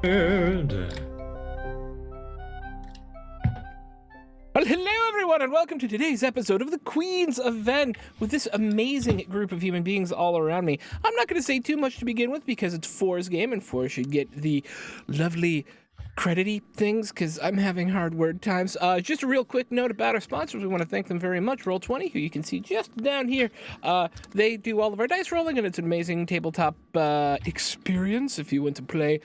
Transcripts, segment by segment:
Well, hello everyone, and welcome to today's episode of the Queens of Venn with this amazing group of human beings all around me. I'm not going to say too much to begin with because it's Four's game, and Four should get the lovely credity things because I'm having hard word times. Just a real quick note about our sponsors. We want to thank them very much. Roll20, who you can see just down here. They do all of our dice rolling, and it's an amazing tabletop experience. If you want to play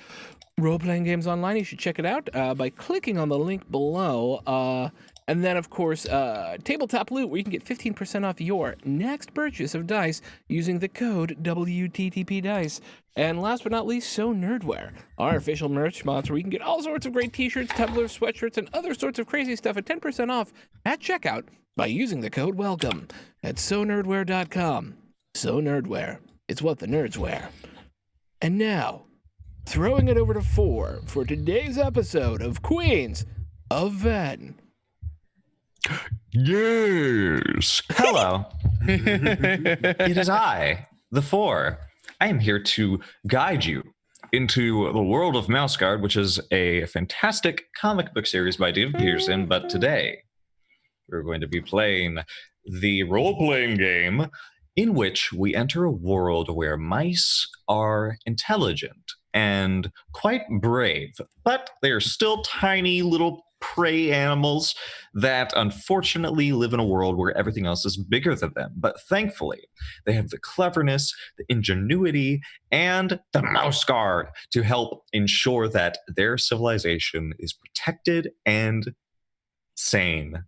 role-playing games online, you should check it out by clicking on the link below. And then, of course, Tabletop Loot, where you can get 15% off your next purchase of dice using the code WTTPDICE. And last but not least, So Nerdwear, our official merch sponsor, where you can get all sorts of great t-shirts, tumblers, sweatshirts, and other sorts of crazy stuff at 10% off at checkout by using the code WELCOME at SoNerdwear.com. So Nerdwear, it's what the nerds wear. And now, throwing it over to Four for today's episode of Queens of Venn. Yes. Hello. It is I, the Four. I am here to guide you into the world of Mouseguard, which is a fantastic comic book series by Dave Pearson. But today, we're going to be playing the role-playing game in which we enter a world where mice are intelligent and quite brave, but they're still tiny little prey animals that unfortunately live in a world where everything else is bigger than them. But thankfully, they have the cleverness, the ingenuity, and the Mouseguard to help ensure that their civilization is protected and sane.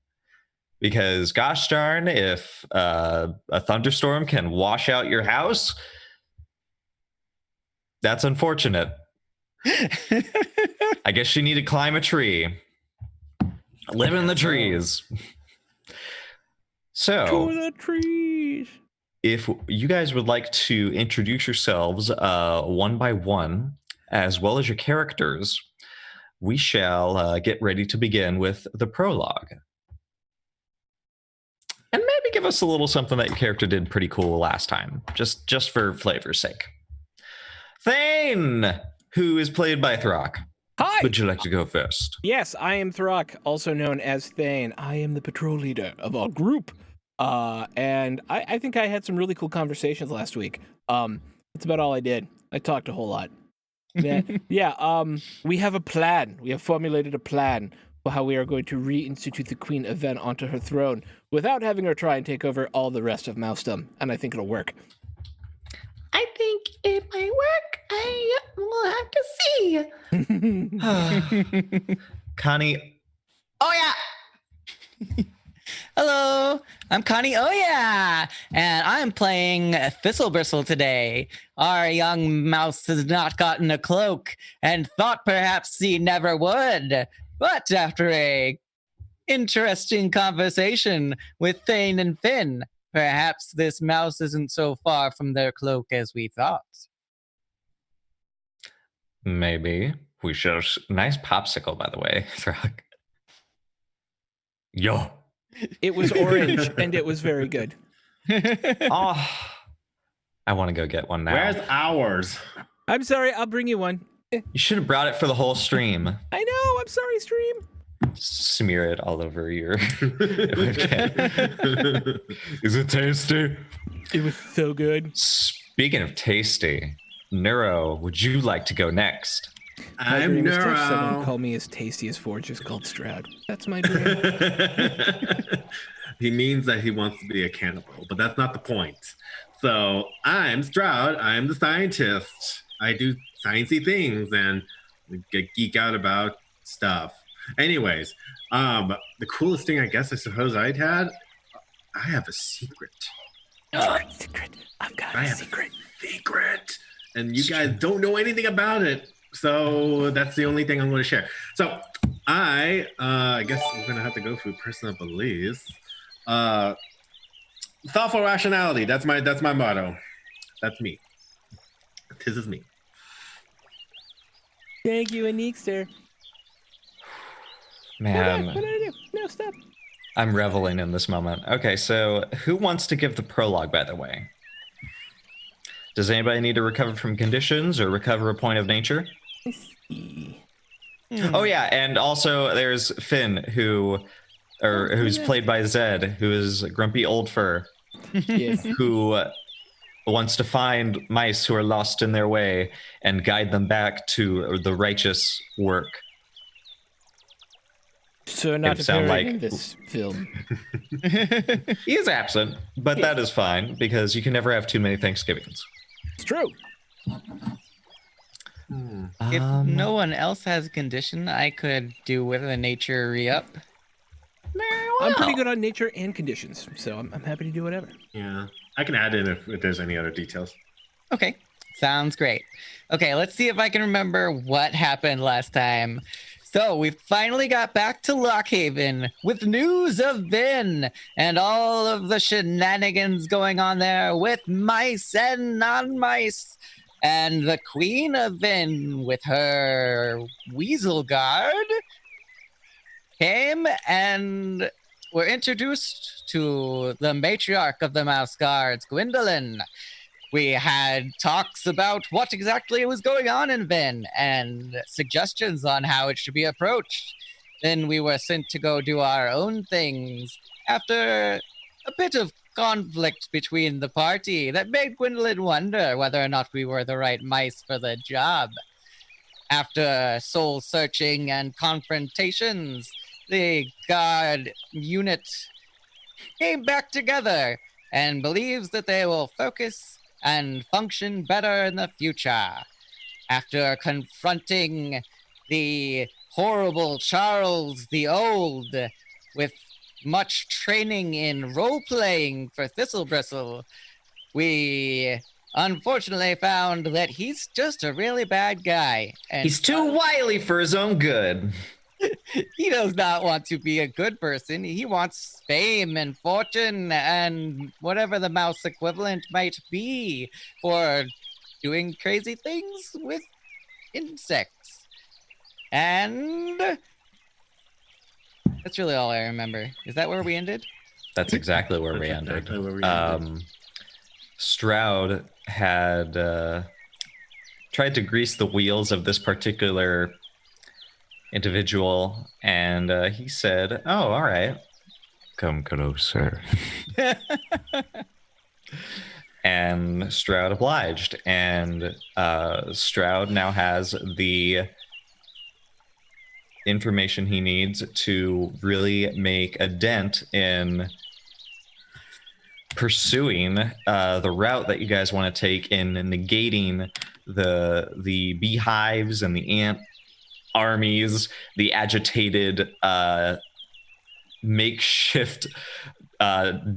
Because gosh darn, if a thunderstorm can wash out your house, that's unfortunate. I guess you need to climb a tree. Live in the trees. So, To the trees. if you guys would like to introduce yourselves one by one, as well as your characters, we shall get ready to begin with the prologue. And maybe give us a little something that your character did pretty cool last time, just for flavor's sake. Thane, who is played by Throck. Hi! Would you like to go first? Yes, I am Throck, also known as Thane. I am the patrol leader of our group. And I think I had some really cool conversations last week. That's about all I did. I talked a whole lot. Yeah, we have a plan. We have formulated a plan for how we are going to reinstitute the Queen of Venn onto her throne without having her try and take over all the rest of Mousedom. And I think it'll work. I think it might work. I will have to see. Connie. Oh, yeah. Hello, I'm Connie. Oh, yeah. And I'm playing Thistlebristle today. Our young mouse has not gotten a cloak and thought perhaps he never would. But after a interesting conversation with Thane and Finn, perhaps this mouse isn't so far from their cloak as we thought. Maybe we should. Nice popsicle, by the way, Throck. Yo. It was orange, and it was very good. Oh, I want to go get one now. Where's ours? I'm sorry, I'll bring you one. You should have brought it for the whole stream. I know, I'm sorry, stream. Smear it all over your webcam. Is it tasty? It was so good. Speaking of tasty, Neuro, would you like to go next? My I'm dream is to have someone Neuro. call me as tasty as Forge is called Stroud. That's my dream. He means that he wants to be a cannibal, but that's not the point. So I'm Stroud. I'm the scientist. I do sciencey things and geek out about stuff. Anyways, the coolest thing I suppose I'd had, I have a secret. Secret. I've got I a have secret. a secret. And you guys don't know anything about it. So that's the only thing I'm going to share. So I guess I'm going to have to go through personal beliefs. Thoughtful rationality. That's my motto. That's me. This is me. Thank you, Anikster. Man, What did I do? No, stop. I'm reveling in this moment. Okay, so who wants to give the prologue, by the way? Does anybody need to recover from conditions or recover a point of nature? I see. Oh yeah, and also there's Finn, who's played by Zed, who is grumpy old fur, Yes. who wants to find mice who are lost in their way and guide them back to the righteous work. So not It sound appearing like- in this film. He is absent, but that is fine because you can never have too many Thanksgivings. It's true. If no one else has a condition, I could do with a nature re-up. I'm pretty good on nature and conditions, so I'm happy to do whatever. Yeah, I can add in if there's any other details. Okay, sounds great. Okay, let's see if I can remember what happened last time. So we finally got back to Lockhaven with news of Venn and all of the shenanigans going on there with mice and non-mice. And the Queen of Venn with her Weasel Guard came and were introduced to the matriarch of the Mouse Guards, Gwendolyn. We had talks about what exactly was going on in Venn and suggestions on how it should be approached. Then we were sent to go do our own things after a bit of conflict between the party that made Gwendolyn wonder whether or not we were the right mice for the job. After soul searching and confrontations, the guard unit came back together and believes that they will focus and function better in the future. After confronting the horrible Charles the Old with much training in role-playing for Thistlebristle, we unfortunately found that he's just a really bad guy. And He's too wily for his own good. he does not want to be a good person. He wants fame and fortune and whatever the mouse equivalent might be for doing crazy things with insects. And that's really all I remember. Is that where we ended? That's exactly where we That's ended. exactly where we ended. Stroud had tried to grease the wheels of this particular individual, and he said, "Oh, all right, come closer." And Stroud obliged, and Stroud now has the information he needs to really make a dent in pursuing the route that you guys want to take in negating the beehives and the ant armies, the agitated makeshift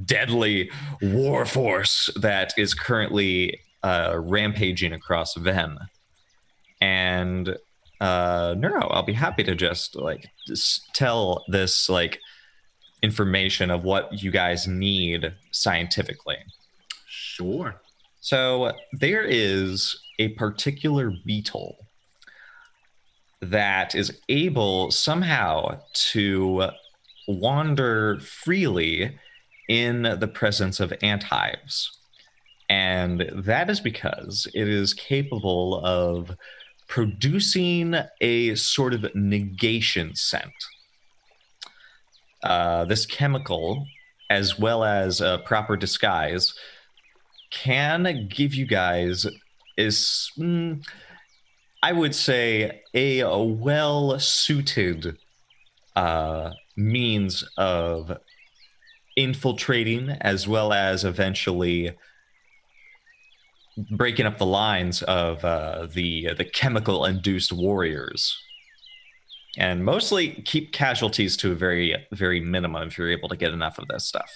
deadly war force that is currently rampaging across Venn. And Neuro, I'll be happy to just tell this information of what you guys need scientifically. Sure. So there is a particular beetle that is able somehow to wander freely in the presence of ant hives. And that is because it is capable of producing a sort of negation scent. This chemical, as well as proper disguise, can give you guys I would say a well-suited means of infiltrating, as well as eventually breaking up the lines of the chemical-induced warriors, and mostly keep casualties to a very, very minimum if you're able to get enough of this stuff.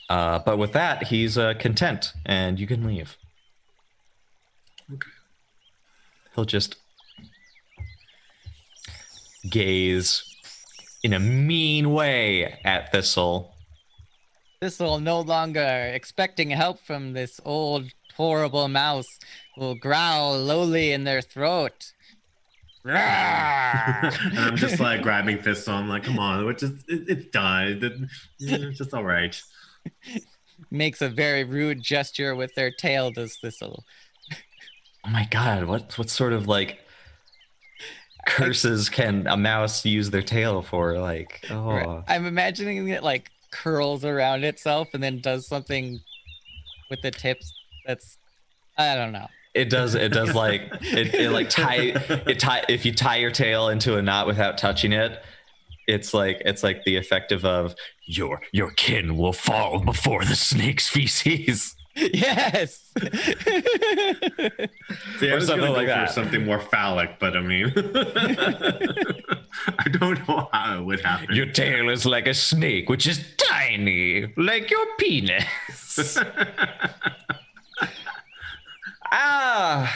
But with that, he's content, and you can leave. Okay. He'll just gaze in a mean way at Thistle. Thistle, no longer expecting help from this old, horrible mouse, will growl lowly in their throat. And I'm just grabbing Thistle. I'm like, come on, it's done. It's just all right. makes a very rude gesture with their tail to Thistle. Oh my god, what sort of like curses can a mouse use their tail for? Like, oh. I'm imagining it like curls around itself and then does something with the tips that's, I don't know. It does like it like tie if you tie your tail into a knot without touching it, it's like the effective of your kin will fall before the snake's feces. Yes. See, I Or was something gonna like go that. for something more phallic, but I mean, I don't know how it would happen. Your tail is like a snake, which is tiny, like your penis. And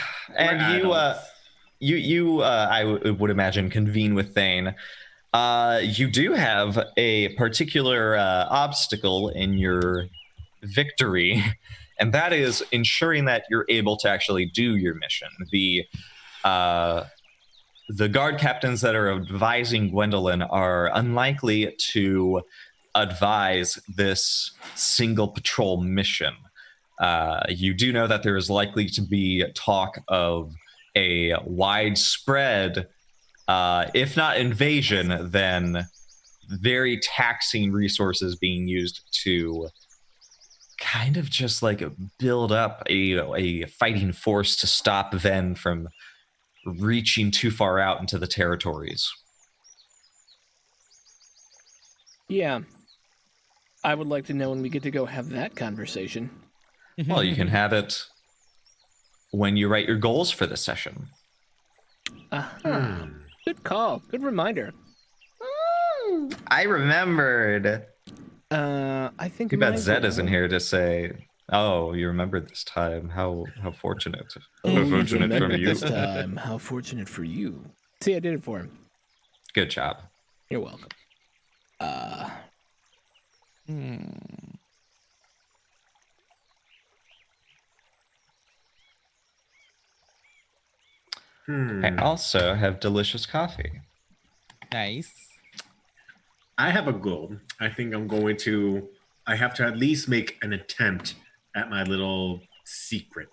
you I would imagine convene with Thane. You do have a particular obstacle in your victory, and that is ensuring that you're able to actually do your mission. The guard captains that are advising Gwendolyn are unlikely to advise this single patrol mission. You do know that there is likely to be talk of a widespread, if not invasion, then very taxing resources being used to kind of just like build up a fighting force to stop Venn from reaching too far out into the territories. Yeah. I would like to know when we get to go have that conversation. Well, you can have it when you write your goals for the session. Good call. Good reminder. I remembered. I think Too bad my Zed goal- isn't here to say, "Oh, you remembered this time. How fortunate." Oh, How you fortunate for remembered you. this time. How fortunate for you. See, I did it for him. Good job. You're welcome. I also have delicious coffee. Nice. I have a goal. I think I have to at least make an attempt at my little secret.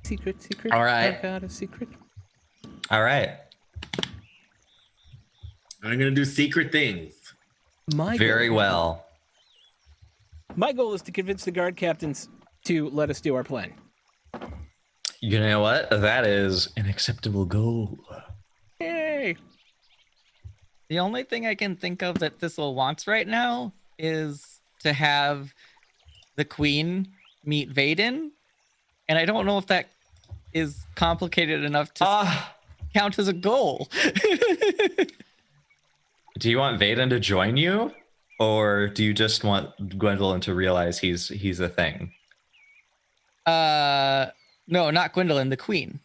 Secret. All right. I've got a secret. All right. I'm going to do secret things. Very well. My goal is to convince the guard captains to let us do our plan. You know what? That is an acceptable goal. Yay! The only thing I can think of that Thistle wants right now is to have the queen meet Vaden. And I don't know if that is complicated enough to count as a goal. Do you want Vaden to join you? Or do you just want Gwendolyn to realize he's a thing? No, not Gwendolyn, the queen.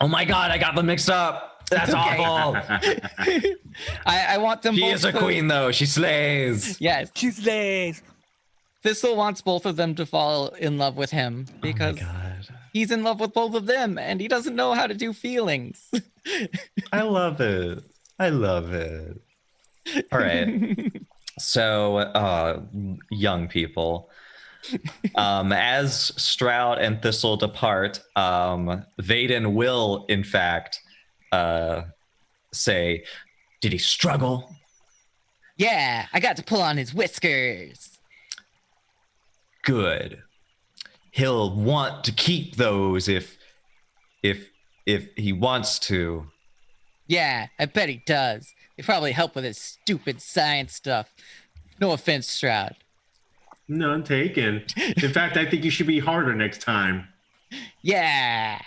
Oh my god, I got them mixed up. That's okay. awful. I want them She both is a to- queen, though. She slays. Yes. She slays. Thistle wants both of them to fall in love with him because Oh my god. he's in love with both of them and he doesn't know how to do feelings. I love it. I love it. All right. So, young people, as Stroud and Thistle depart, Vaden will, in fact, say, "Did he struggle?" Yeah, I got to pull on his whiskers. Good. He'll want to keep those if he wants to. Yeah, I bet he does. They probably help with his stupid science stuff. No offense, Stroud. None taken. In fact, I think you should be harder next time. Yeah.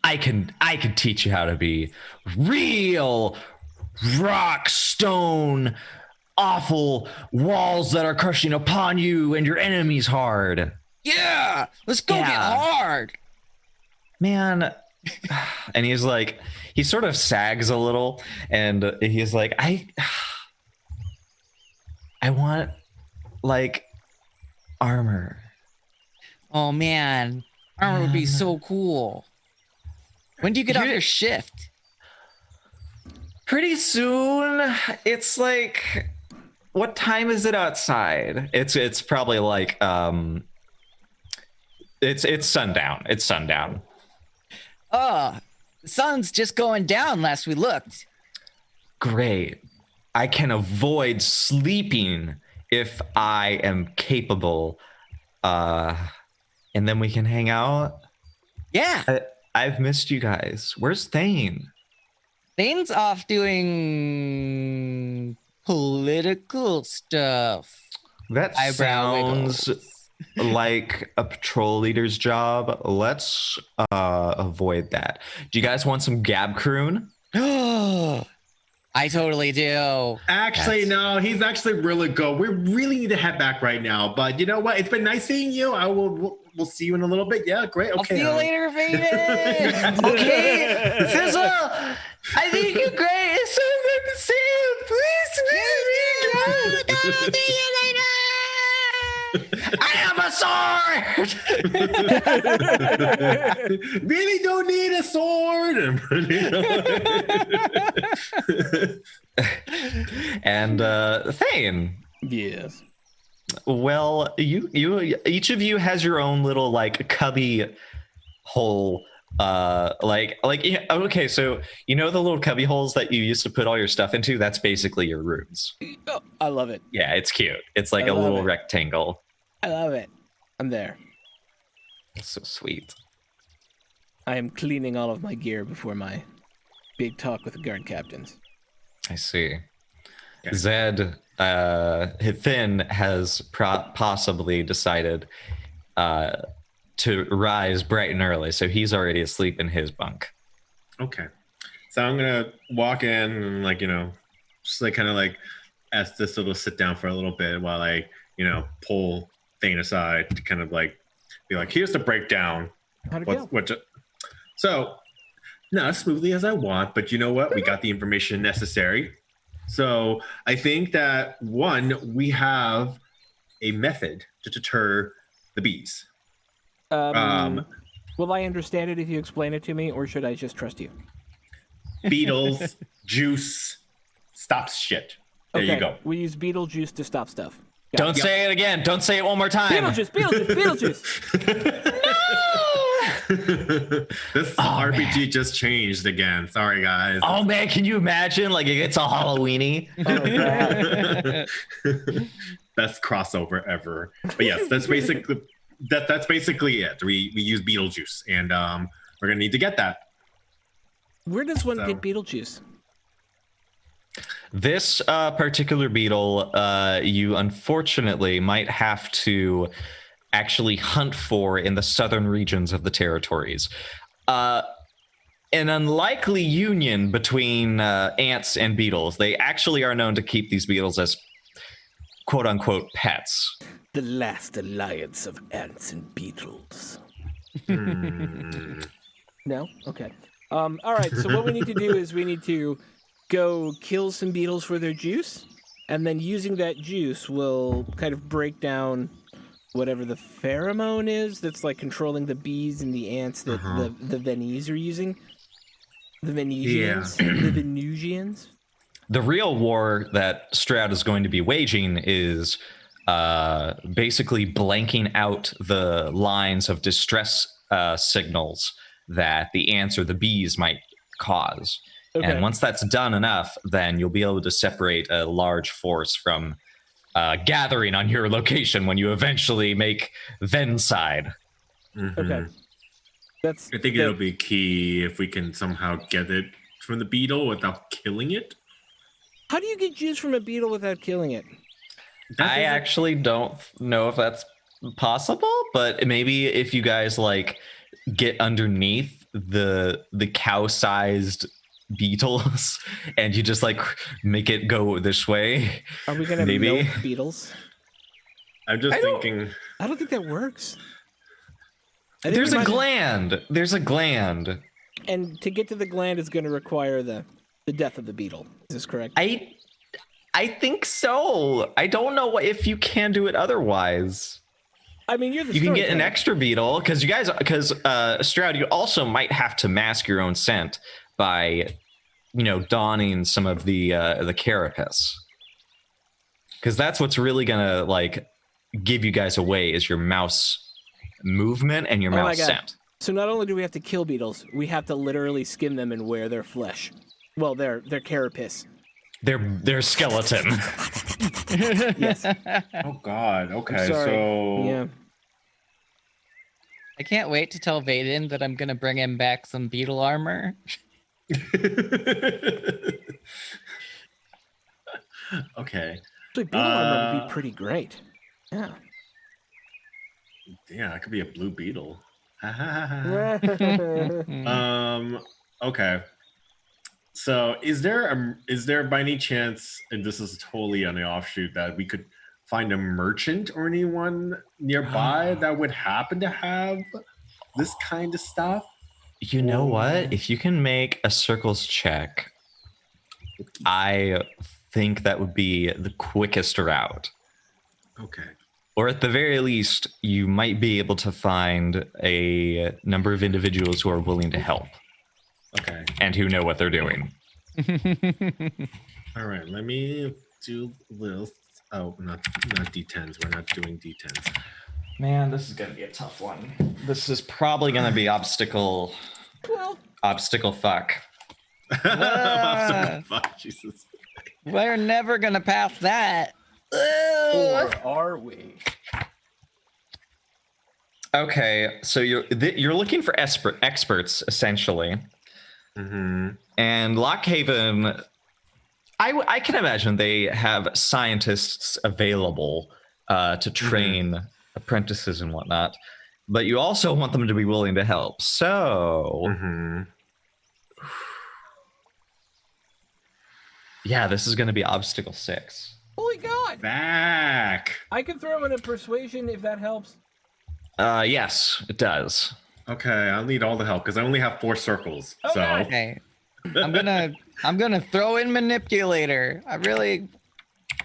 I can teach you how to be real rock stone awful walls that are crushing upon you and your enemies hard. Yeah. Let's go get Yeah. hard. Man. And he's like, he sort of sags a little and he's like, I want like armor. Oh man, armor would be so cool. When do you get off your shift? Pretty soon. It's like what time is it outside? It's probably like it's sundown. It's sundown. Oh, the sun's just going down last we looked. Great. I can avoid sleeping if I am capable. And then we can hang out. Yeah. I've missed you guys. Where's Thane? Thane's off doing political stuff. That Eyebrow sounds wiggles. like a patrol leader's job. Let's avoid that. Do you guys want some gab croon? I totally do. Actually, no, he's actually really good. We really need to head back right now. But you know what? It's been nice seeing you. We'll see you in a little bit. Yeah, great. Okay. I'll see you later, Venn. Okay, Fizzle. I think you're great. It's so good to see you. Please, I'll see you later. I have a sword. Really don't need a sword. And Thane. Yes. Well, you each of you has your own little like cubby hole. Okay, so you know the little cubby holes that you used to put all your stuff into? That's basically your rooms. Oh, I love it. Yeah, it's cute. It's like I a love little it. rectangle. I love it. I'm there. It's so sweet. I am cleaning all of my gear before my big talk with the guard captains. I see. Yeah. Zed, Finn has possibly decided to rise bright and early, so he's already asleep in his bunk. Okay. So I'm gonna walk in and just kind of ask this to sit down for a little bit while I, pull Thane aside to kind of be like, here's the breakdown. How'd it go? So not as smoothly as I want, but you know what? We got the information necessary. So I think that we have a method to deter the bees. Will I understand it if you explain it to me, or should I just trust you? Beetles, juice, stops shit. There you go. We use beetle juice to stop stuff. Don't say it again. Don't say it one more time. Beetlejuice. This RPG just changed again. Sorry, guys. Oh man, can you imagine? Like it's a Halloweeny. Best crossover ever. But yes, that's basically it. We use Beetlejuice, and we're gonna need to get that. Where does one get Beetlejuice? This particular beetle, you unfortunately might have to actually hunt for in the southern regions of the territories. An unlikely union between ants and beetles. They actually are known to keep these beetles as quote unquote pets. The last alliance of ants and beetles. No? Okay. All right, so what we need to do is we need to go kill some beetles for their juice, and then using that juice will kind of break down whatever the pheromone is that's controlling the bees and the ants that the Vennese are using. The Venusians. Yeah. The Venusians. The real war that Stroud is going to be waging is basically blanking out the lines of distress signals that the ants or the bees might cause. Okay. And once that's done enough, then you'll be able to separate a large force from gathering on your location when you eventually make Venn side. Mm-hmm. Okay. I think it'll be key if we can somehow get it from the beetle without killing it. How do you get juice from a beetle without killing it? I actually don't know if that's possible, but maybe if you guys get underneath the cow-sized beetles and you just make it go this way. Are we gonna milk beetles? I'm just thinking. I don't think that works. There's a gland. And to get to the gland is going to require the death of the beetle. Is this correct? I think so. I don't know if you can do it otherwise. I mean, you can get an extra beetle because Stroud, you also might have to mask your own scent by, donning some of the carapace. because that's what's really gonna like give you guys away is your mouse movement and your Oh my mouse God. scent. So not only do we have to kill beetles, we have to literally skin them and wear their flesh. Well, their carapace. Their skeleton. Yes. Oh God. Okay. I'm sorry. So Yeah. I can't wait to tell Vaden that I'm gonna bring him back some beetle armor. Okay. Actually, beetle armor would be pretty great. Yeah. Yeah, it could be a blue beetle. Mm. Okay. So is there by any chance, and this is totally on the offshoot, that we could find a merchant or anyone nearby that would happen to have this kind of stuff? You know what? If you can make a circles check, I think that would be the quickest route. Okay. Or at the very least, you might be able to find a number of individuals who are willing to help Okay. and who know what they're doing. All right. Let me do little. Oh, not D10s. We're not doing D10s. Man, this is going to be a tough one. This is probably going to be obstacle fuck. Fuck, Jesus. We're never gonna pass that. Or are we? Okay, so you're looking for experts essentially, Mm-hmm. and Lockhaven. I can imagine they have scientists available to train apprentices and whatnot, but you also want them to be willing to help. So, Mm-hmm. yeah, this is going to be obstacle 6. Holy God! Back. I can throw in a persuasion if that helps. Yes, it does. Okay, I'll need all the help because I only have 4 circles. Oh, So God. Okay. I'm gonna throw in manipulator. I really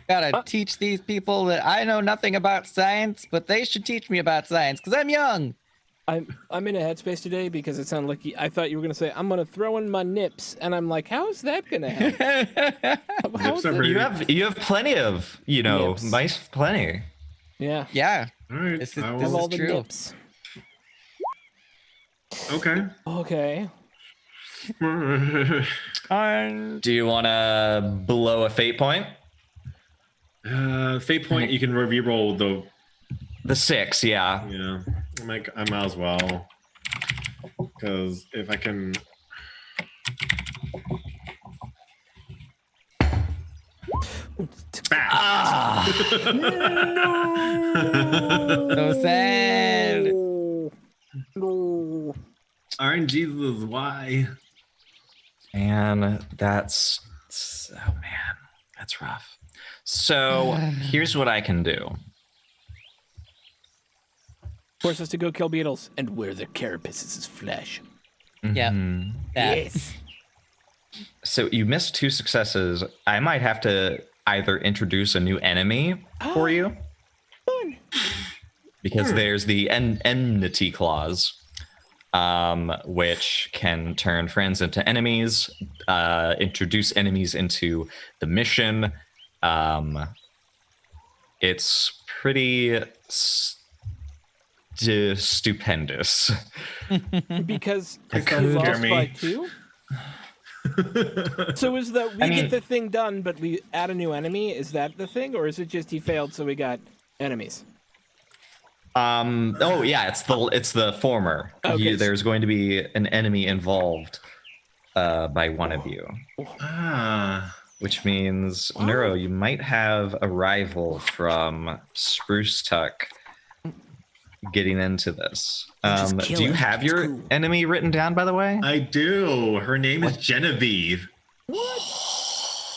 gotta teach these people that I know nothing about science, but they should teach me about science because I'm young. I'm in a headspace today because it sounded like I thought you were gonna say I'm gonna throw in my nips, and I'm like, how is that gonna help? How is Nips are it- You have plenty of Nips. mice, plenty. Yeah. Yeah. all right. This is- I this Have is will- all the true. nips. Okay. Okay. Do you want to blow a fate point? Fate point. You can re-roll the. The 6, yeah. Yeah. I might as well. Because if I can. Back. Ah, So sad. No. RNG's why? and that's oh man, that's rough. So here's what I can do. Force us to go kill beetles and wear their carapaces as flesh. Yeah. Mhm. That. Yes. So you missed 2 successes. I might have to either introduce a new enemy for you, Fun. because there's the enmity clause, which can turn friends into enemies, introduce enemies into the mission. It's pretty stupendous. Because I it's could, lost Jeremy. by 2? So is that we I mean- get the thing done, but we add a new enemy? Is that the thing, or is it just he failed, so we got enemies? Oh yeah, it's the former. Okay. There's going to be an enemy involved by one of you, Ah. which means Neuro, you might have a rival from Spruce Tuck getting into this. Just kill Do you him. have It's your cool. enemy written down, by the way? I do. Her name is Genevieve. What?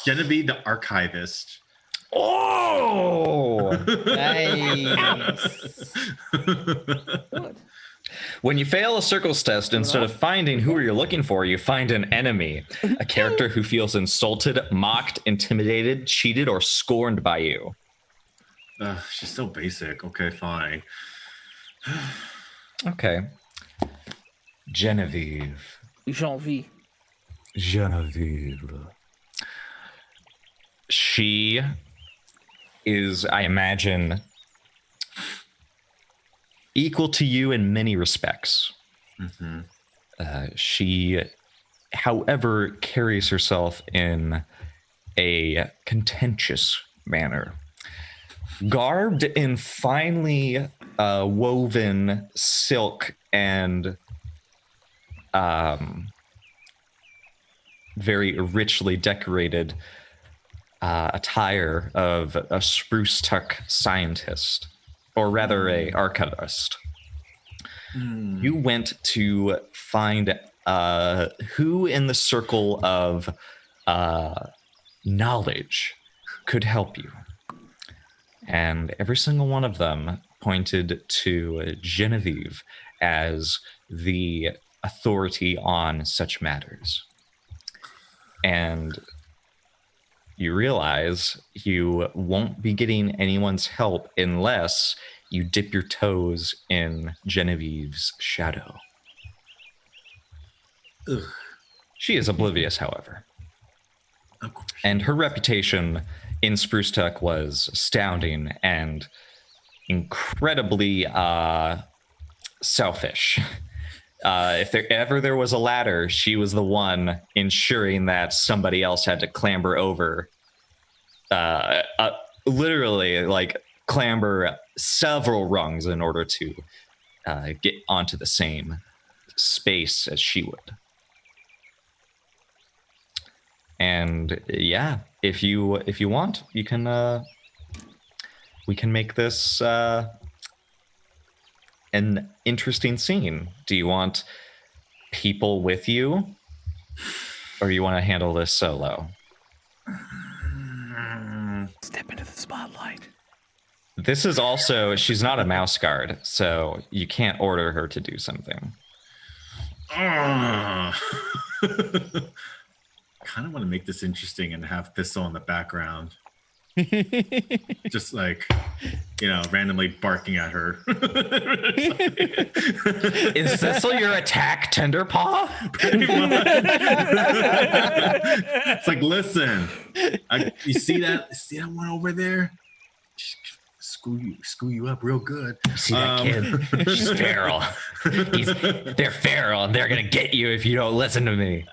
Genevieve the Archivist. Oh! Nice. What? When you fail a circles test, instead of finding who you're looking for, you find an enemy, a character who feels insulted, mocked, intimidated, cheated, or scorned by you. She's so basic. Okay, fine. Okay. Genevieve. Jean-V. Genevieve. She is, I imagine, equal to you in many respects. Mm-hmm. She, however, carries herself in a contentious manner. Garbed in finely woven silk and very richly decorated attire of a spruce tuck scientist, or rather a archivist. You went to find who in the circle of knowledge could help you. And every single one of them pointed to Genevieve as the authority on such matters. And you realize you won't be getting anyone's help unless you dip your toes in Genevieve's shadow. Ugh. She is oblivious, however. Of course. And her reputation in Spruce Tuck was astounding and incredibly selfish. If there was a ladder, she was the one ensuring that somebody else had to clamber over, literally like clamber several rungs in order to get onto the same space as she would. And yeah, if you want, you can we can make this an interesting scene. Do you want people with you, or do you want to handle this solo? Step into the spotlight. This is also, she's not a Mouseguard, so you can't order her to do something. Kind of want to make this interesting and have Thistle in the background. Just like, randomly barking at her. Is Thistle your attack tender paw? Pretty much. It's like, listen, you see that one over there? Screw you up real good. See that kid? She's feral. They're feral, and they're gonna get you if you don't listen to me.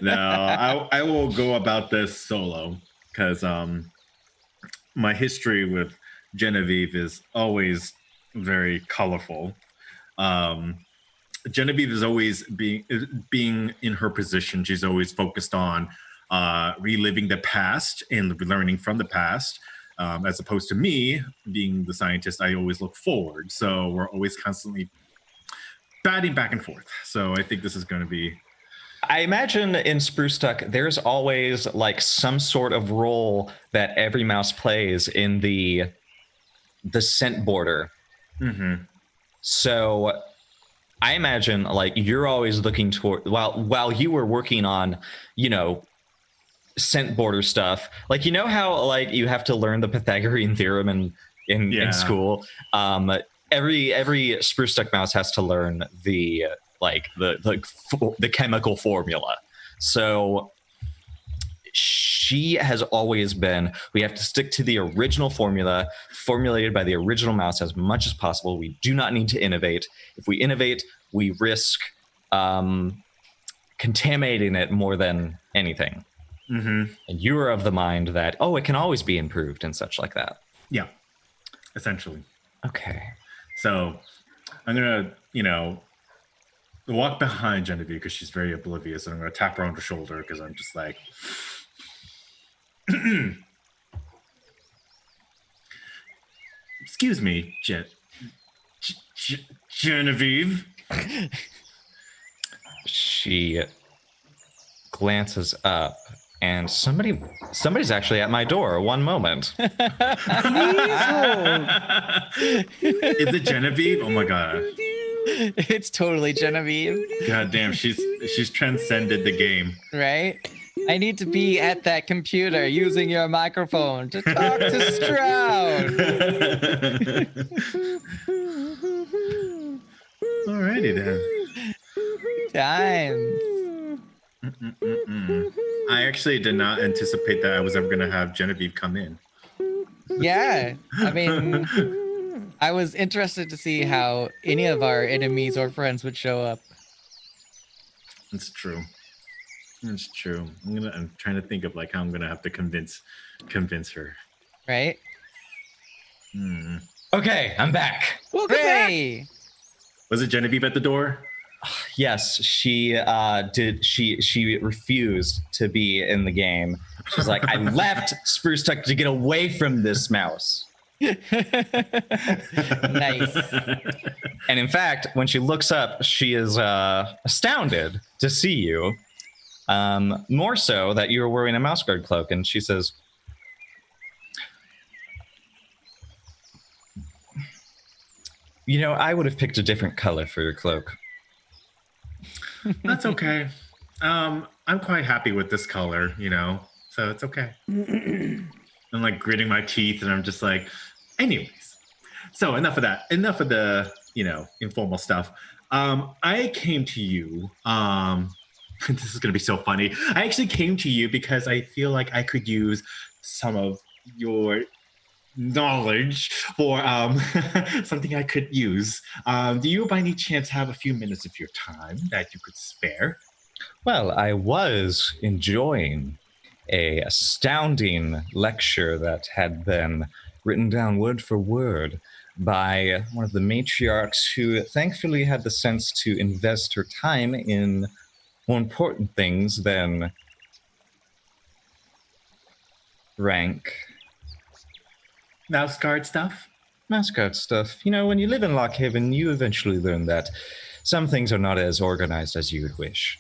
No, I will go about this solo because my history with Genevieve is always very colorful. Genevieve is always being in her position. She's always focused on reliving the past and learning from the past. As opposed to me being the scientist, I always look forward. So we're always constantly batting back and forth. So I think this is going to be. I imagine in Spruce Tuck, there's always like some sort of role that every mouse plays in the scent border. Mm-hmm. So I imagine like you're always looking toward while you were working on, scent border stuff. Like, how like you have to learn the Pythagorean theorem in school. Every Spruce Tuck mouse has to learn the chemical formula. So she has always been, we have to stick to the original formula formulated by the original mouse as much as possible. We do not need to innovate. If we innovate, we risk contaminating it more than anything. Mm-hmm. And you are of the mind that, it can always be improved and such like that. Yeah, essentially. Okay. So I'm going to, walk behind Genevieve because she's very oblivious, and I'm going to tap her on the shoulder because I'm just like, excuse me, Genevieve. She glances up, and somebody's actually at my door. One moment. Please hold. Is it Genevieve? Oh my god. It's totally Genevieve. God damn, she's transcended the game. Right? I need to be at that computer using your microphone to talk to Stroud. Alrighty then. Times. I actually did not anticipate that I was ever going to have Genevieve come in. Yeah, I mean, I was interested to see how any of our enemies or friends would show up. It's true. It's true. I'm trying to think of like how I'm gonna have to convince her. Right? Hmm. Okay, I'm back. Welcome back. Hooray! Was it Genevieve at the door? Yes, she did. She refused to be in the game. She's like, I left Spruce Tuck to get away from this mouse. Nice. And in fact, when she looks up, she is astounded to see you. More so that you were wearing a Mouseguard cloak, and she says, "You know, I would have picked a different color for your cloak." That's okay. I'm quite happy with this color, so it's okay. I'm like gritting my teeth and I'm just like, anyways. So enough of that. Enough of the, informal stuff. I came to you. This is going to be so funny. I actually came to you because I feel like I could use some of your knowledge for something I could use. Do you by any chance have a few minutes of your time that you could spare? Well, I was enjoying a astounding lecture that had been written down word for word by one of the matriarchs who thankfully had the sense to invest her time in more important things than rank. Mouseguard stuff? Mascot stuff. You know, when you live in Lockhaven, you eventually learn that some things are not as organized as you would wish.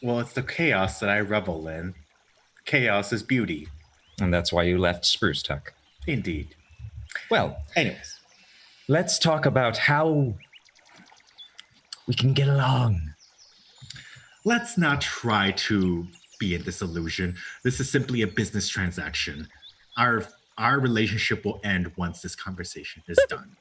Well, it's the chaos that I revel in. Chaos is beauty. And that's why you left Spruce Tuck. Indeed. Well, Anyways. let's talk about how we can get along. Let's not try to be in disillusion. This is simply a business transaction. Our relationship will end once this conversation is done.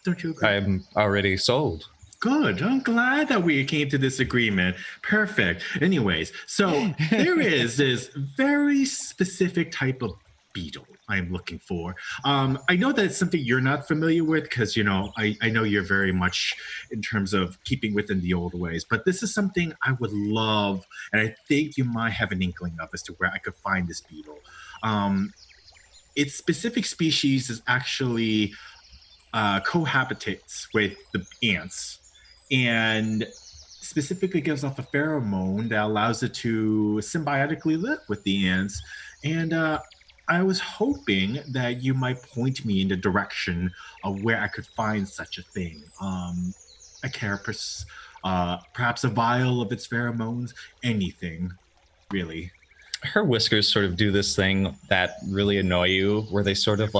Don't you agree? I'm already sold. Good. I'm glad that we came to this agreement. Perfect. Anyways, so there is this very specific type of beetle I'm looking for. I know that it's something you're not familiar with because, I know you're very much in terms of keeping within the old ways, but this is something I would love, and I think you might have an inkling of as to where I could find this beetle. Its specific species is actually cohabitates with the ants, and specifically gives off a pheromone that allows it to symbiotically live with the ants. And I was hoping that you might point me in the direction of where I could find such a thing. A carapace, perhaps a vial of its pheromones, anything, really. Her whiskers sort of do this thing that really annoy you, where they sort of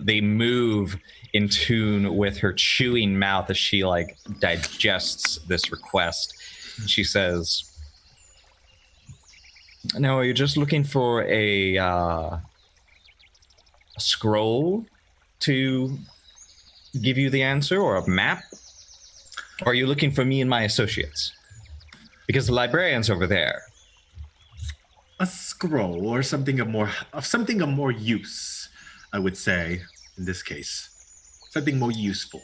they move in tune with her chewing mouth as she digests this request. And she says, "Now, are you just looking for a scroll to give you the answer, or a map? Or are you looking for me and my associates? Because the librarian's over there." A scroll or something of more use, I would say, in this case. Something more useful.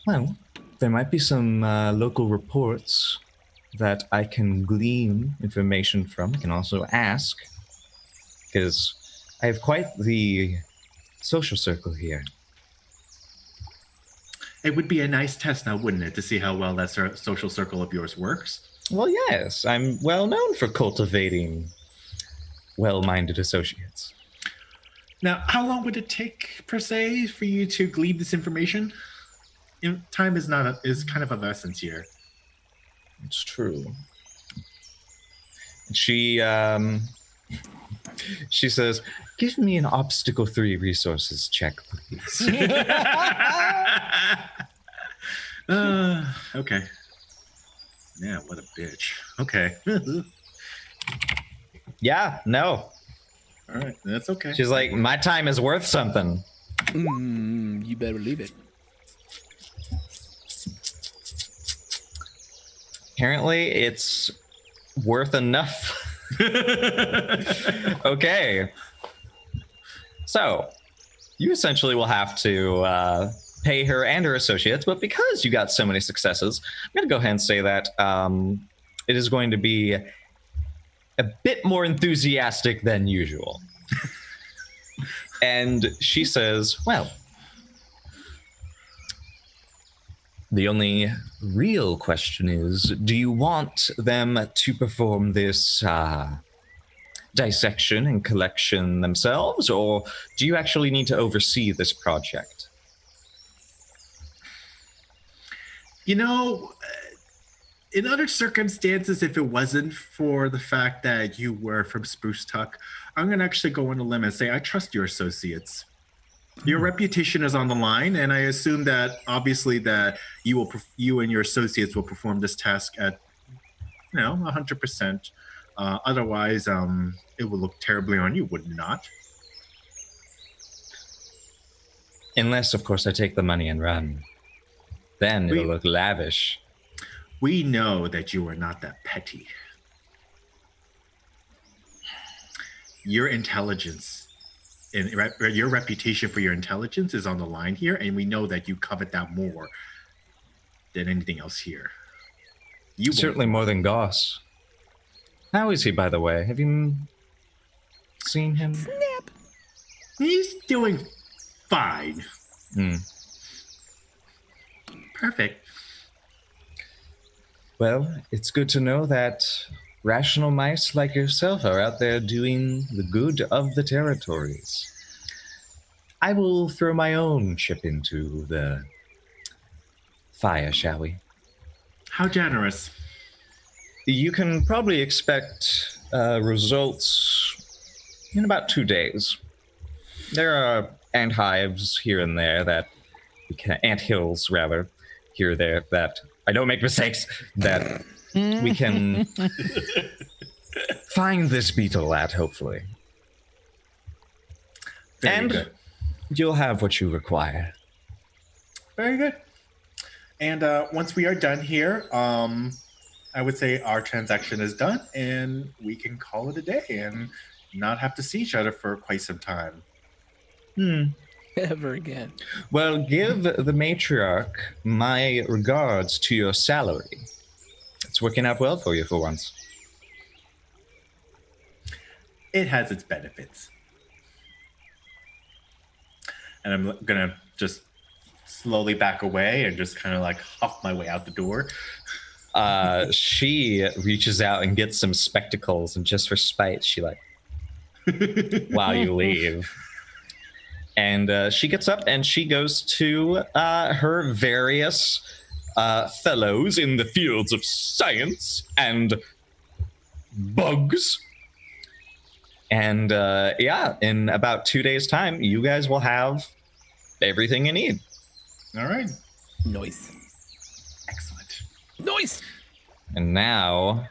Well, there might be some local reports that I can glean information from. I can also ask, because I have quite the social circle here. It would be a nice test now, wouldn't it, to see how well that social circle of yours works? Well, yes, I'm well known for cultivating well-minded associates. Now, how long would it take, per se, for you to glean this information? Time is kind of of essence here. It's true. She says, "Give me an obstacle 3 resources check, please." Okay. Yeah, what a bitch. Okay. Yeah, no. All right, that's okay. She's like, "My time is worth something." You better believe it. Apparently, it's worth enough. Okay. So, you essentially will have to pay her and her associates, but because you got so many successes, I'm going to go ahead and say that it is going to be a bit more enthusiastic than usual. And she says, well, the only real question is, do you want them to perform this dissection and collection themselves, or do you actually need to oversee this project? You know, in other circumstances, if it wasn't for the fact that you were from Spruce Tuck, I'm going to actually go on a limb and say I trust your associates. Your reputation is on the line, and I assume that obviously that you and your associates will perform this task at 100%. Otherwise, it will look terribly on you, would it not? Unless, of course, I take the money and run. Then it'll look lavish. We know that you are not that petty. Your intelligence and your reputation for your intelligence is on the line here, and we know that you covet that more than anything else here. You certainly more than Goss. How is he, by the way? Have you seen him? Snap. He's doing fine. Perfect. Well, it's good to know that rational mice like yourself are out there doing the good of the territories. I will throw my own chip into the fire, shall we? How generous. You can probably expect results in about 2 days. There are ant hives here and there ant hills rather, here or there, that I don't make mistakes, that we can find this beetle at, hopefully. Very good. You'll have what you require. Very good. And once we are done here, I would say our transaction is done, and we can call it a day and not have to see each other for quite some time. Ever again. Well, give the matriarch my regards to your salary. It's working out well for you for once. It has its benefits. And I'm going to just slowly back away and just kind of like huff my way out the door. She reaches out and gets some spectacles, and just for spite, she while you leave. And she gets up and she goes to her various fellows in the fields of science and bugs. And in about 2 days' time, you guys will have everything you need. All right. Nice. Excellent. Nice. And now,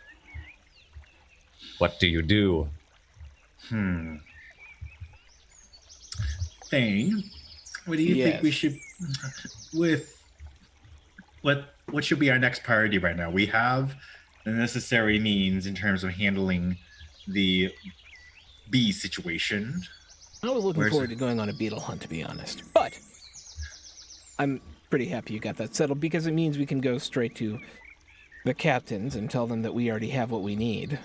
what do you do? Thane, what do you think we should what should be our next priority right now? We have the necessary means in terms of handling the bee situation. I was looking forward to going on a beetle hunt, to be honest. But I'm pretty happy you got that settled, because it means we can go straight to the captains and tell them that we already have what we need.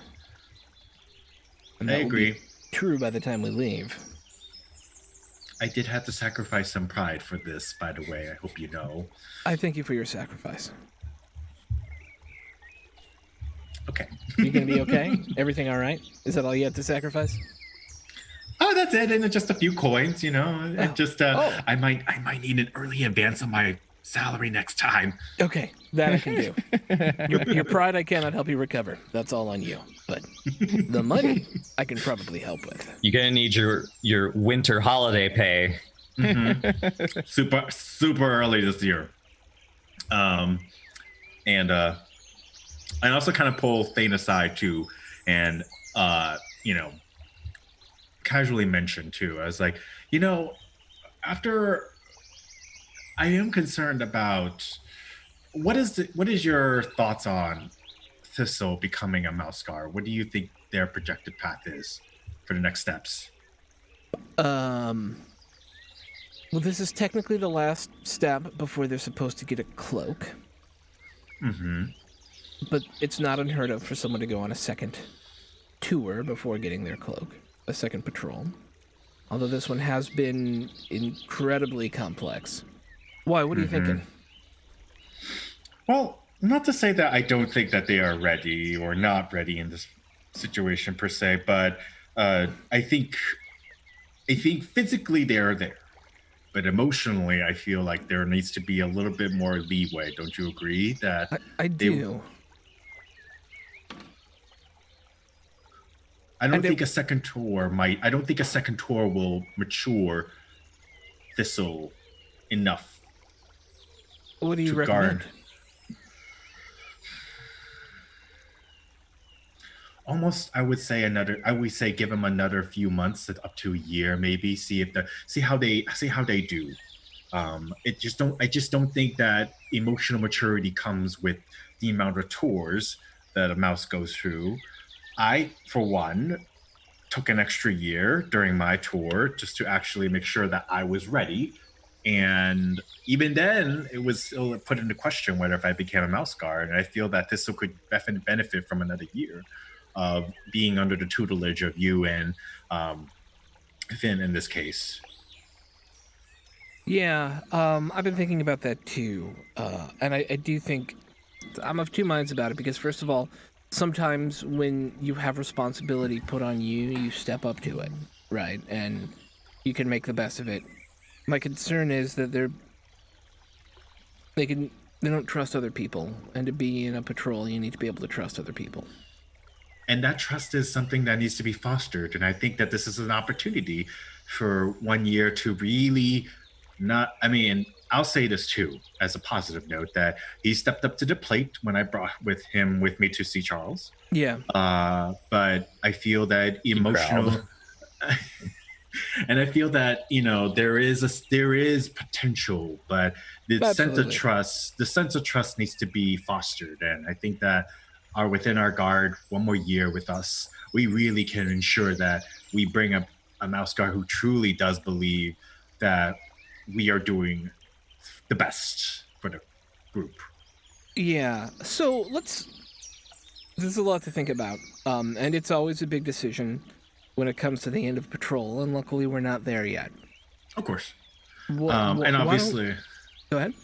And I agree. True by the time we leave. I did have to sacrifice some pride for this, by the way. I hope you know. I thank you for your sacrifice. Okay. You gonna be okay? Everything all right? Is that all you had to sacrifice? Oh, that's it. And just a few coins, And just I might need an early advance on my salary next time. Okay, that I can do. Your pride I cannot help you recover. That's all on you. But the money I can probably help with. You're gonna need your winter holiday pay. Mm-hmm. super early this year. And I also kind of pull Thane aside too, and casually mention too. I was like, after I am concerned about what is your thoughts on Thistle becoming a Mouseguard? What do you think their projected path is for the next steps? Well, this is technically the last step before they're supposed to get a cloak. Mm-hmm. But it's not unheard of for someone to go on a second tour before getting their cloak, a second patrol. Although this one has been incredibly complex. Why? What are you thinking? Well, not to say that I don't think that they are ready or not ready in this situation per se, but I think physically they are there. But emotionally, I feel like there needs to be a little bit more leeway. Don't you agree? That I do. I don't think a second tour will mature Thistle enough. What do you to recommend? guard. Almost, I would say give them another few months, up to a year, maybe. See how they do. I just don't think that emotional maturity comes with the amount of tours that a mouse goes through. I, for one, took an extra year during my tour just to actually make sure that I was ready. And even then, it was still put into question whether if I became a Mouseguard. And I feel that this could definitely benefit from another year of being under the tutelage of you and Finn in this case. Yeah, I've been thinking about that too. And I do think I'm of two minds about it because, first of all, sometimes when you have responsibility put on you, you step up to it, right? And you can make the best of it. My concern is that they don't trust other people, and to be in a patrol, you need to be able to trust other people. And that trust is something that needs to be fostered. And I think that this is an opportunity for 1 year to really I'll say this too, as a positive note, that he stepped up to the plate when I brought him with me to see Charles. Yeah. But I feel that emotional, and I feel that there is potential, but the sense of trust needs to be fostered, and I think that within our guard 1 more year with us, we really can ensure that we bring up a Mouseguard who truly does believe that we are doing the best for the group. Yeah. So there's a lot to think about. And it's always a big decision when it comes to the end of patrol, and luckily we're not there yet. Of course. And obviously... Go ahead.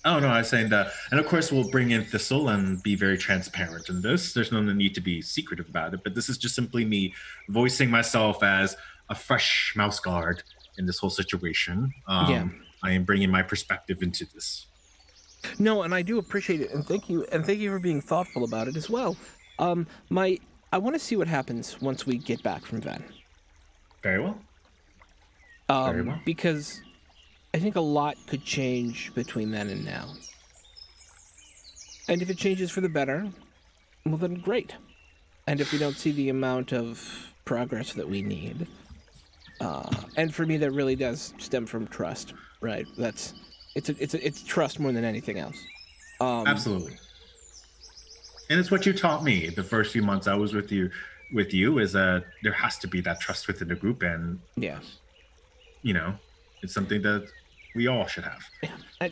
Oh, no, I was saying that. And of course, we'll bring in Thistle and be very transparent in this. There's no need to be secretive about it, but this is just simply me voicing myself as a fresh Mouseguard in this whole situation. I am bringing my perspective into this. No, and I do appreciate it, and thank you for being thoughtful about it as well. I want to see what happens once we get back from Venn. Very well. Very well. Because I think a lot could change between then and now. And if it changes for the better, well then great. And if we don't see the amount of progress that we need, and for me that really does stem from trust, right? It's trust more than anything else. Absolutely. And it's what you taught me the first few months I was with you is that there has to be that trust within the group, and yeah, it's something that we all should have. Yeah.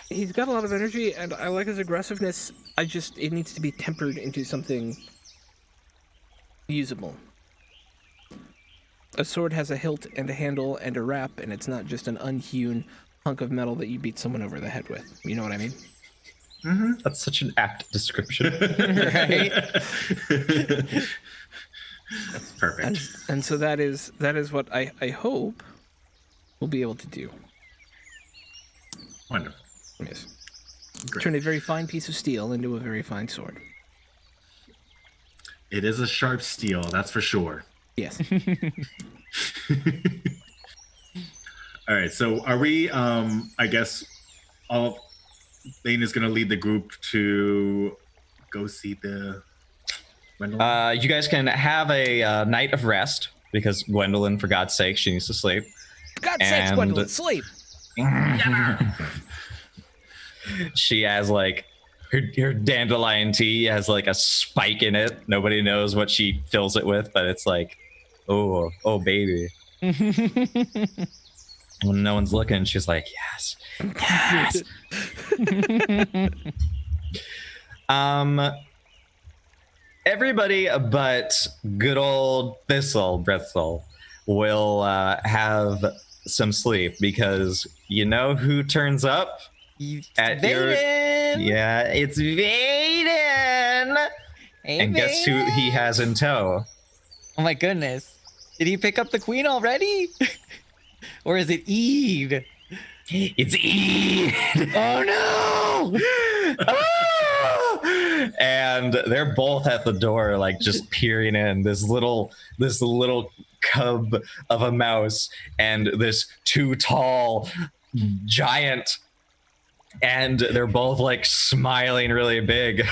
He's got a lot of energy, and I like his aggressiveness. It needs to be tempered into something usable. A sword has a hilt and a handle and a wrap, and it's not just an unhewn hunk of metal that you beat someone over the head with. You know what I mean? Mm-hmm. That's such an apt description. Right? That's perfect. And so that is what I hope we'll be able to do. Wonderful. Yes. Great. Turn a very fine piece of steel into a very fine sword. It is a sharp steel, that's for sure. Yes. All right, so are we, I guess, Lane is going to lead the group to go see the Gwendolyn? You guys can have a night of rest, because Gwendolyn, for God's sake, she needs to sleep. For God's sakes, Gwendolyn, sleep! She has, her dandelion tea has like a spike in it. Nobody knows what she fills it with, but it's like, oh baby. When no one's looking, she's like, yes. Everybody but good old Bristle will have some sleep, because you know who turns up at Vaden! Yeah, it's Vaden. Hey, And guess who he has in tow? Oh my goodness. Did he pick up the queen already? Or is it Eve? It's Eve. Oh no! And they're both at the door, like just peering in. This little cub of a mouse and this too tall giant, and they're both like smiling really big.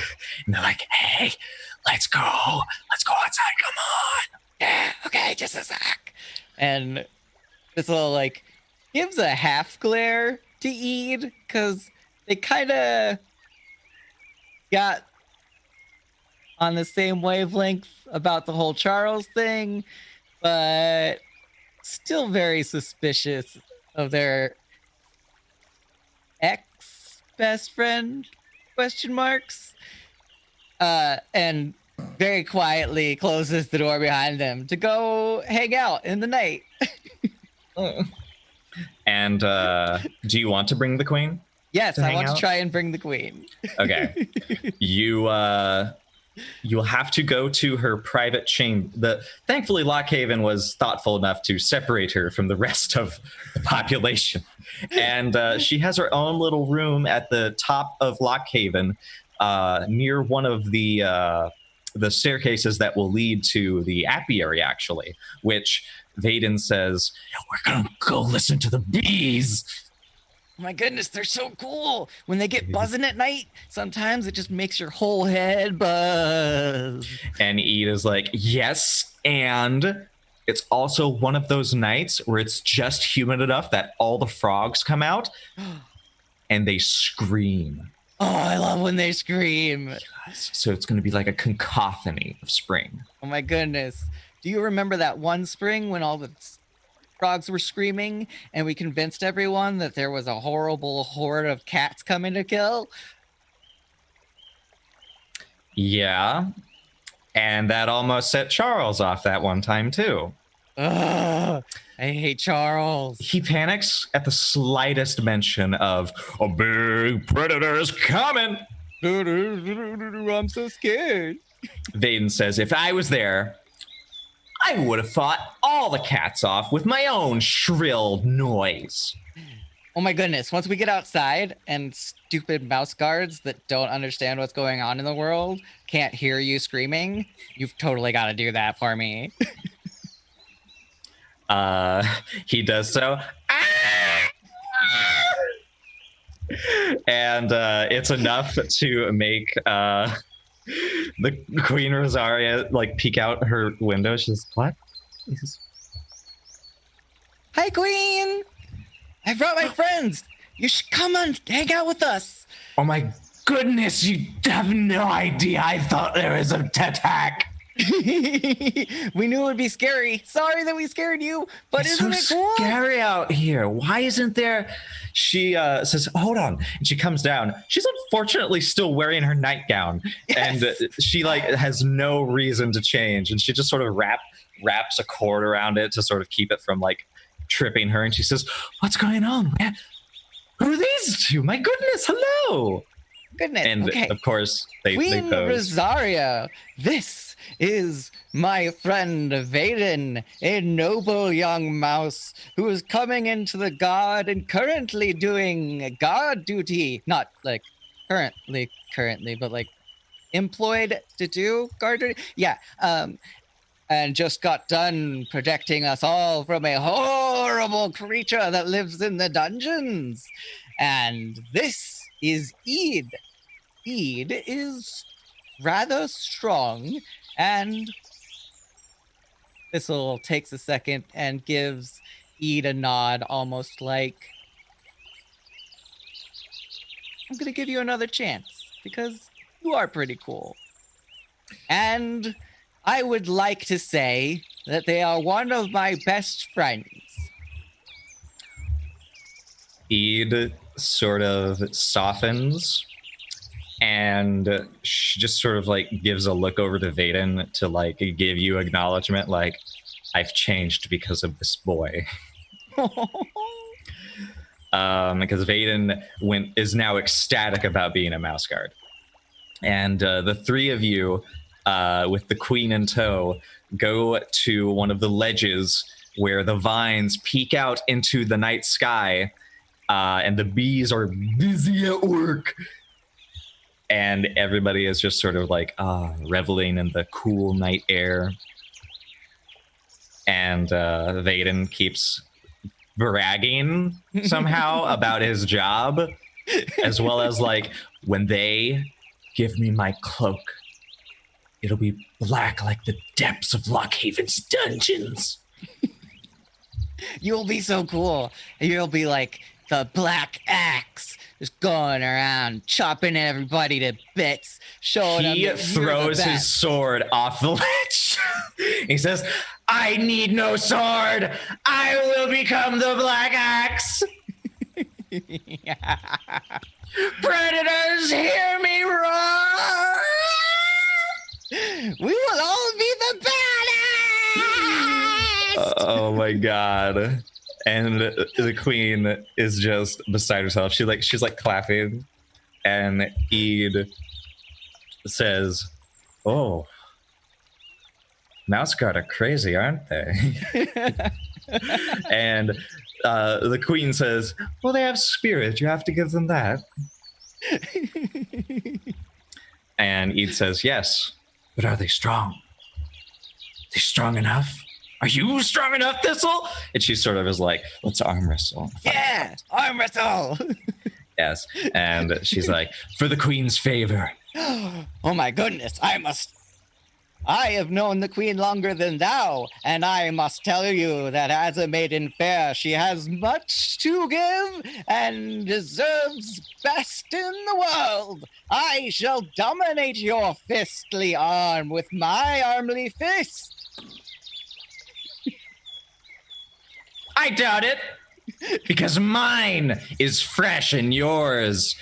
And they're like, "Hey, let's go outside. Come on." Yeah, okay, just a sec. And this little like gives a half glare to Eid, because they kind of got on the same wavelength about the whole Charles thing, but still very suspicious of their ex-best friend, question marks, and very quietly closes the door behind them to go hang out in the night. And do you want to bring the queen? Yes, To I hang want out? to try and bring the queen. Okay. You'll have to go to her private chamber. Thankfully, Lockhaven was thoughtful enough to separate her from the rest of the population. And she has her own little room at the top of Lockhaven, near one of the staircases that will lead to the apiary, actually, which Vaden says, "We're going to go listen to the bees." Oh my goodness, they're so cool. When they get buzzing at night, sometimes it just makes your whole head buzz. And Ida's like, yes, and it's also one of those nights where it's just humid enough that all the frogs come out and they scream. Oh, I love when they scream. So it's going to be like a cacophony of spring. Oh my goodness. Do you remember that one spring when all the frogs were screaming and we convinced everyone that there was a horrible horde of cats coming to kill? Yeah. And that almost set Charles off that one time, too. Ugh, I hate Charles. He panics at the slightest mention of a big predator is coming. I'm so scared. Vaden says, if I was there, I would have fought all the cats off with my own shrill noise. Oh my goodness. Once we get outside and stupid mouse guards that don't understand what's going on in the world can't hear you screaming, you've totally got to do that for me. He does so. And it's enough to make the Queen Rosaria like peek out her window. She's what? Hi, Queen. I brought my friends. You should come and hang out with us. Oh my goodness, you have no idea. I thought there was an attack. We knew it would be scary. Sorry that we scared you, but It's isn't so it cool? scary out here. Why isn't there? She says, hold on. And she comes down. She's unfortunately still wearing her nightgown. Yes. And she like has no reason to change. And she just sort of wraps a cord around it to sort of keep it from like tripping her. And she says, what's going on? Who are these two? My goodness. Hello. Goodness. And okay. of course they Queen pose. Rosaria, this is my friend Vaden, a noble young mouse who is coming into the guard and currently doing guard duty. Not like currently, but like employed to do guard duty. Yeah. And just got done protecting us all from a horrible creature that lives in the dungeons. And this is Eid. Eid is rather strong, and Thistle takes a second and gives Eid a nod, almost like, I'm going to give you another chance. because you are pretty cool. And I would like to say that they are one of my best friends. Eid sort of softens and she just sort of like gives a look over to Vaden to like give you acknowledgement, like, I've changed because of this boy. Because Vaden is now ecstatic about being a Mouseguard. And the three of you, with the queen in tow, go to one of the ledges where the vines peek out into the night sky, and the bees are busy at work. And everybody is just sort of like reveling in the cool night air. And Vaden keeps bragging somehow about his job, as well as like, when they give me my cloak, it'll be black like the depths of Lockhaven's dungeons. You'll be so cool. You'll be like the Black Axe, just going around chopping everybody to bits, showing them. He throws his sword off the ledge. He says, I need no sword. I will become the Black Axe. Predators, hear me roar. We will all be the badass. Oh my god. And the queen is just beside herself. She's like clapping. And Eid says, oh, Mouseguard are crazy, aren't they? And the queen says, well, they have spirit. You have to give them that. And Eid says, yes, but are they strong? Are they strong enough? Are you strong enough, Thistle? And she sort of is like, let's arm wrestle. Yeah, arm wrestle. Yes. And she's like, for the queen's favor. Oh my goodness, I have known the queen longer than thou, and I must tell you that as a maiden fair, she has much to give and deserves best in the world. I shall dominate your fistly arm with my armly fist. I doubt it, because mine is fresh and yours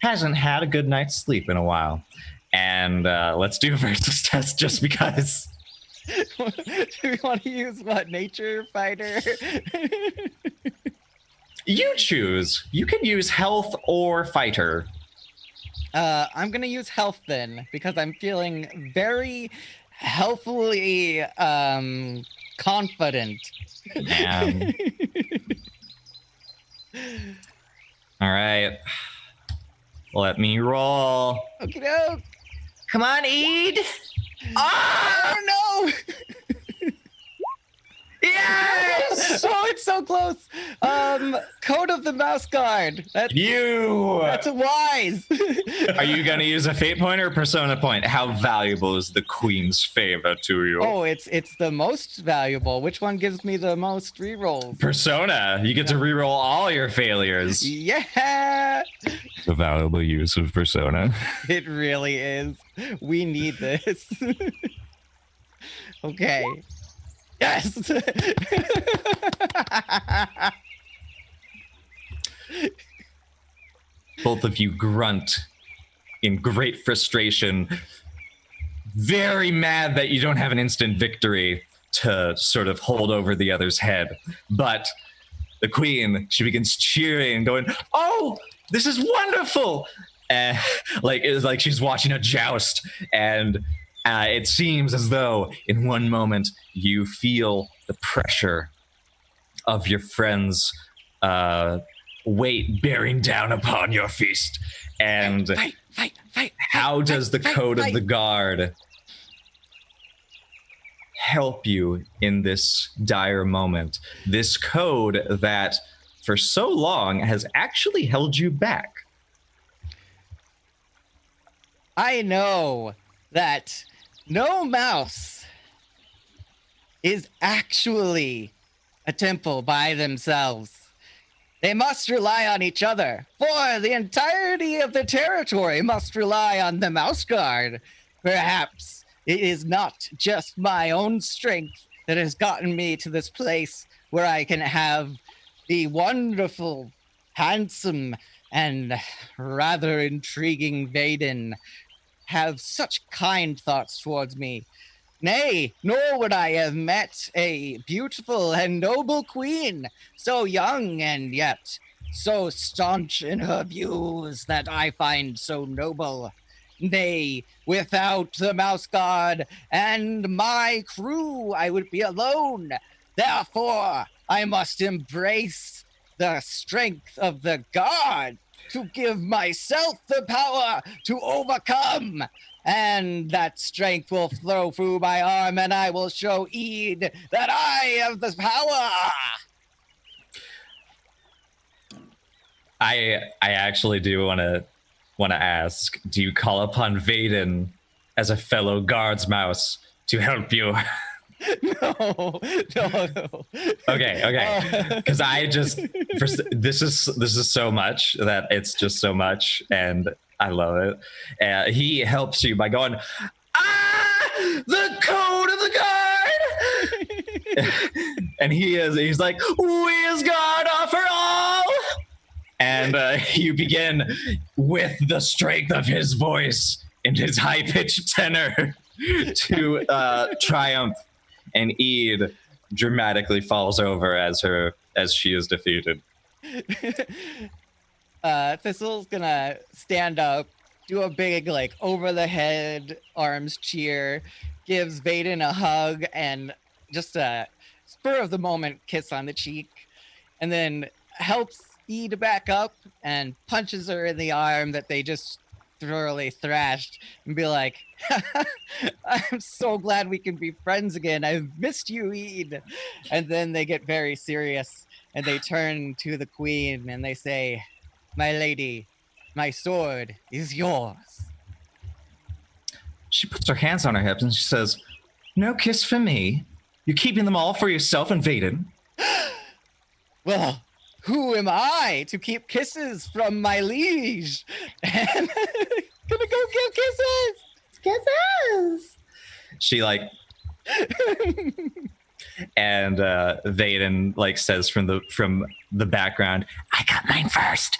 hasn't had a good night's sleep in a while. And let's do a versus test just because. Do we want to use what, nature fighter? You choose. You can use health or fighter. I'm gonna use health then, because I'm feeling very healthily confident. Damn. All right. Let me roll. Okie doke. Come on, Eid. Oh no! Yes! Oh, it's so close. Code of the Mouseguard. That's a wise. Are you gonna use a fate point or persona point? How valuable is the queen's favor to you? Oh, it's the most valuable. Which one gives me the most rerolls? Persona. You get to reroll all your failures. Yeah. The valuable use of persona. It really is. We need this. Okay. Yes. Both of you grunt in great frustration, very mad that you don't have an instant victory to sort of hold over the other's head. But the queen, she begins cheering, going, oh, this is wonderful. Like it's like she's watching a joust, and it seems as though in one moment you feel the pressure of your friend's weight bearing down upon your fist. And Fight, how does the code of the guard help you in this dire moment? This code that for so long has actually held you back. I know that no mouse is actually a temple by themselves. They must rely on each other, for the entirety of the territory must rely on the Mouseguard. Perhaps it is not just my own strength that has gotten me to this place where I can have the wonderful, handsome, and rather intriguing Vaden have such kind thoughts towards me. Nay, nor would I have met a beautiful and noble queen, so young and yet so staunch in her views that I find so noble. Nay, without the Mouseguard and my crew, I would be alone. Therefore, I must embrace the strength of the guard to give myself the power to overcome. And that strength will flow through my arm, and I will show Eid that I have the power. I actually do want to ask, do you call upon Vaden as a fellow guards mouse to help you? No. Okay. Because this is so much that it's just so much, and I love it. He helps you by going, the code of the guard, and he's like, we as guard offer all. And you begin with the strength of his voice and his high-pitched tenor to triumph. And Eid dramatically falls over as she is defeated. Thistle's gonna stand up, do a big over the head arms cheer, gives Vaden a hug and just a spur of the moment kiss on the cheek, and then helps Eid back up and punches her in the arm that they just thoroughly thrashed, and be like, I'm so glad we can be friends again. I've missed you, Eid. And then they get very serious and they turn to the queen and they say, my lady, my sword is yours. She puts her hands on her hips and she says, no kiss for me. You're keeping them all for yourself and Vaden. Well, who am I to keep kisses from my liege? And gonna go give kisses. Kisses. She and Vaden says from the background, I got mine first.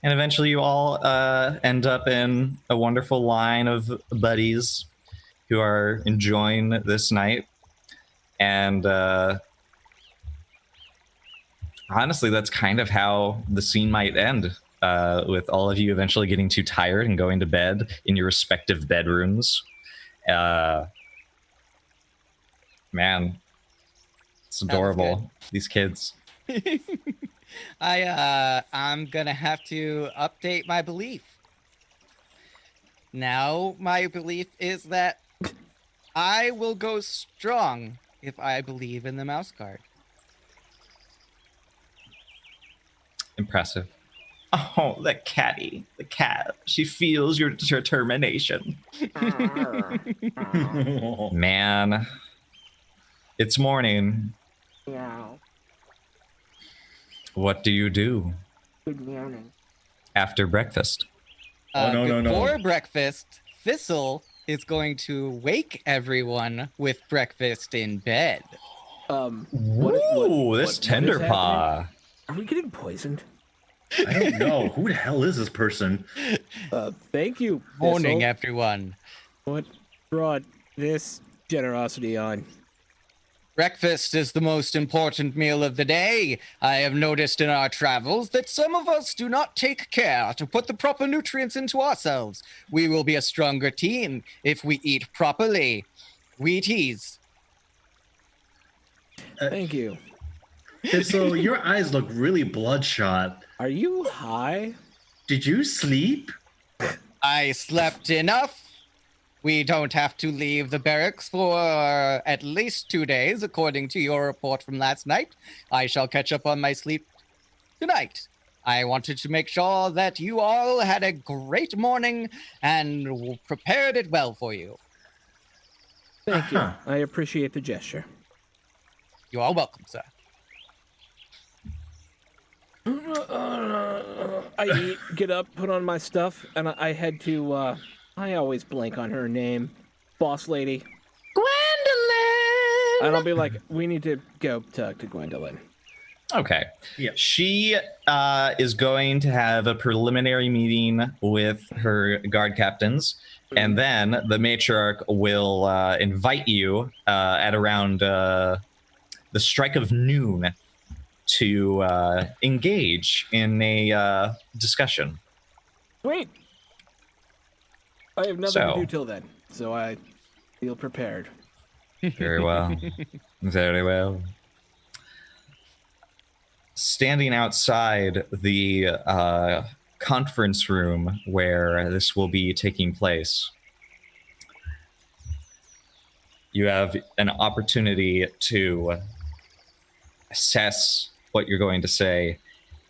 And eventually you all end up in a wonderful line of buddies who are enjoying this night. And honestly, that's kind of how the scene might end, with all of you eventually getting too tired and going to bed in your respective bedrooms. Man, it's adorable. These kids. I'm gonna have to update my belief. Now my belief is that I will go strong if I believe in the Mouseguard. Impressive. Oh, the cat. She feels your determination. Man, it's morning. Yeah. What do you do Good morning. after breakfast? No. Before breakfast, Thistle is going to wake everyone with breakfast in bed. Ooh, this tender paw. Are we getting poisoned? I don't know. Who the hell is this person? Thank you. Morning, Thistle. everyone. What brought this generosity on? Breakfast is the most important meal of the day. I have noticed in our travels that some of us do not take care to put the proper nutrients into ourselves. We will be a stronger team if we eat properly. Wheaties. Thank you. So your eyes look really bloodshot. Are you high? Did you sleep? I slept enough. We don't have to leave the barracks for at least 2 days, according to your report from last night. I shall catch up on my sleep tonight. I wanted to make sure that you all had a great morning and prepared it well for you. Thank you. I appreciate the gesture. You are welcome, sir. I eat, get up, put on my stuff, and I head to, I always blank on her name. Boss lady. Gwendolyn! And I'll be like, we need to go talk to Gwendolyn. Okay. Yeah. She is going to have a preliminary meeting with her guard captains, and then the matriarch will invite you at around the strike of noon to engage in a discussion. Sweet. I have nothing So- to do till then, so I feel prepared. Very well. Very well. Standing outside the conference room where this will be taking place, you have an opportunity to assess what you're going to say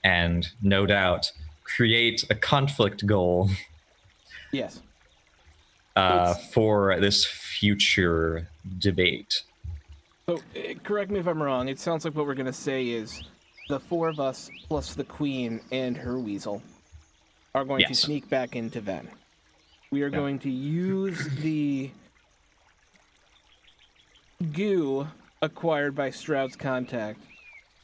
and, no doubt, create a conflict goal Yes. for this future debate. So, correct me if I'm wrong. It sounds like what we're going to say is the four of us plus the queen and her weasel are going to Yes. sneak back into Venn. We are going to use the goo acquired by Stroud's contact